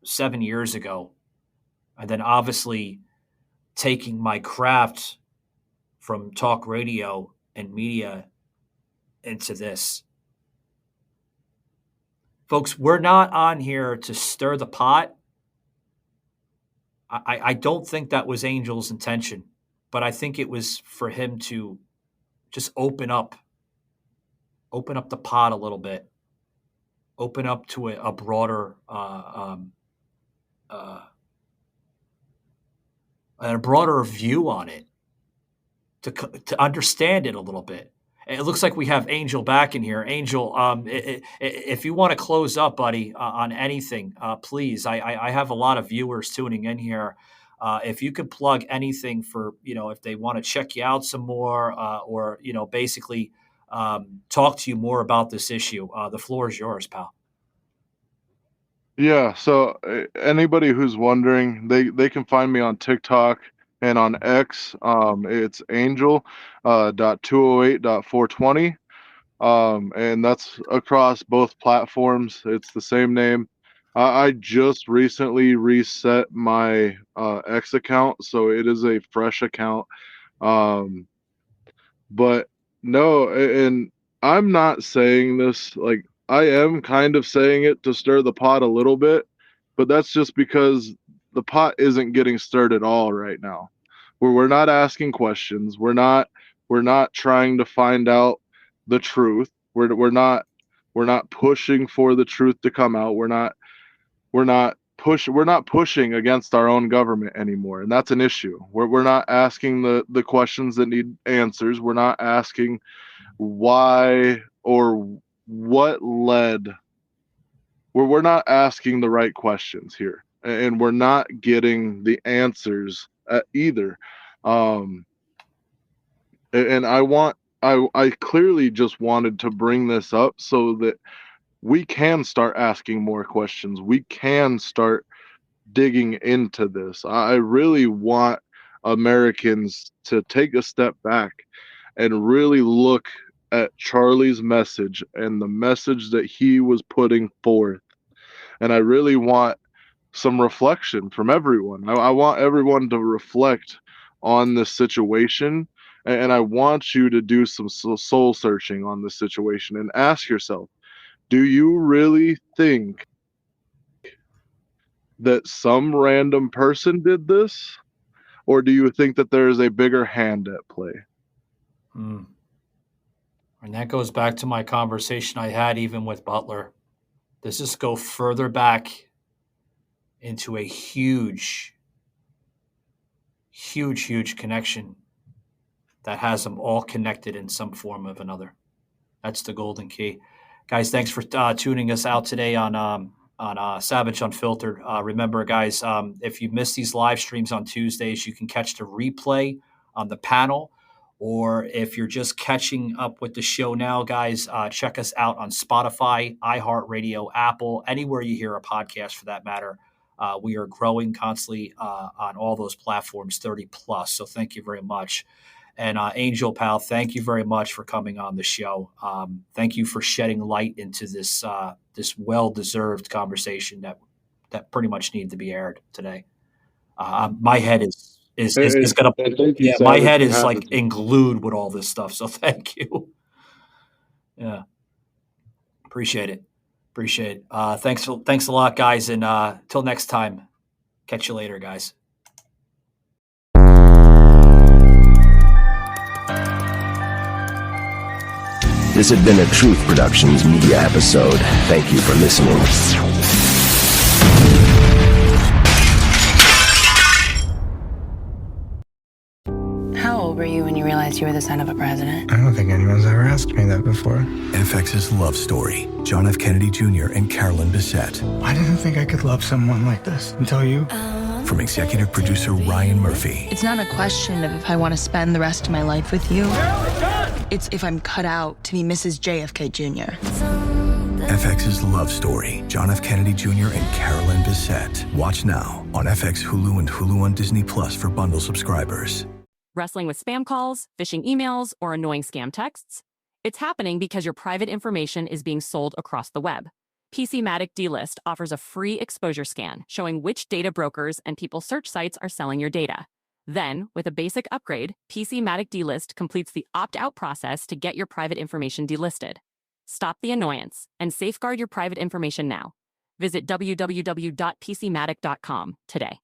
7 years ago. And then obviously taking my craft from talk radio and media into this. Folks, we're not on here to stir the pot. I don't think that was Angel's intention, but I think it was for him to just open up the pot a little bit, open up to a broader a broader view on it, to understand it a little bit. It looks like we have Angel back in here. Angel, if you want to close up, buddy, on anything, please. I have a lot of viewers tuning in here. If you could plug anything for, if they want to check you out some more, or, basically talk to you more about this issue, the floor is yours, pal. Yeah, so anybody who's wondering, they can find me on TikTok and on X. It's angel.208.420. And that's across both platforms. It's the same name. I just recently reset my X account, so it is a fresh account. But no, and I'm not saying this, like, I am kind of saying it to stir the pot a little bit, but that's just because the pot isn't getting stirred at all right now. We're not asking questions. We're not trying to find out the truth. We're not pushing for the truth to come out. We're not pushing against our own government anymore, and that's an issue. We're not asking the questions that need answers. We're not asking why or what led. We're not asking the right questions here, and we're not getting the answers either. And I clearly just wanted to bring this up so that we can start asking more questions. We can start digging into this. I really want Americans to take a step back and really look at Charlie's message and the message that he was putting forth. And I really want some reflection from everyone. I want everyone to reflect on this situation, and I want you to do some soul searching on this situation and ask yourself, do you really think that some random person did this? Or do you think that there is a bigger hand at play? And that goes back to my conversation I had even with Butler. Does this go further back into a huge connection that has them all connected in some form of another? That's the golden key. Guys, thanks for tuning us out today on Savage Unfiltered. Remember, guys, if you miss these live streams on Tuesdays, you can catch the replay on the panel. Or if you're just catching up with the show now, guys, check us out on Spotify, iHeartRadio, Apple, anywhere you hear a podcast for that matter. We are growing constantly on all those platforms, 30 plus. So thank you very much. And Angel, pal, thank you very much for coming on the show. Thank you for shedding light into this this well-deserved conversation that pretty much needed to be aired today. My head is gonna, yeah, my head is like englued with all this stuff. So thank you. Yeah, appreciate it. Thanks a lot, guys, and till next time, catch you later, guys. This has been a Truth Productions media episode. Thank you for listening. How old were you when you realized you were the son of a president? I don't think anyone's ever asked me that before. FX's Love Story. John F. Kennedy Jr. and Carolyn Bessette. I didn't think I could love someone like this until you. From executive producer Ryan Murphy. It's not a question of if I want to spend the rest of my life with you. It's if I'm cut out to be Mrs. JFK Jr. FX's Love Story. John F. Kennedy Jr. and Carolyn Bessette. Watch now on FX, Hulu, and Hulu on Disney Plus for bundle subscribers. Wrestling with spam calls, phishing emails, or annoying scam texts? It's happening because your private information is being sold across the web. PCmatic DList offers a free exposure scan showing which data brokers and people search sites are selling your data. Then, with a basic upgrade, PCmatic DList completes the opt-out process to get your private information delisted. Stop the annoyance and safeguard your private information now. Visit www.pcmatic.com today.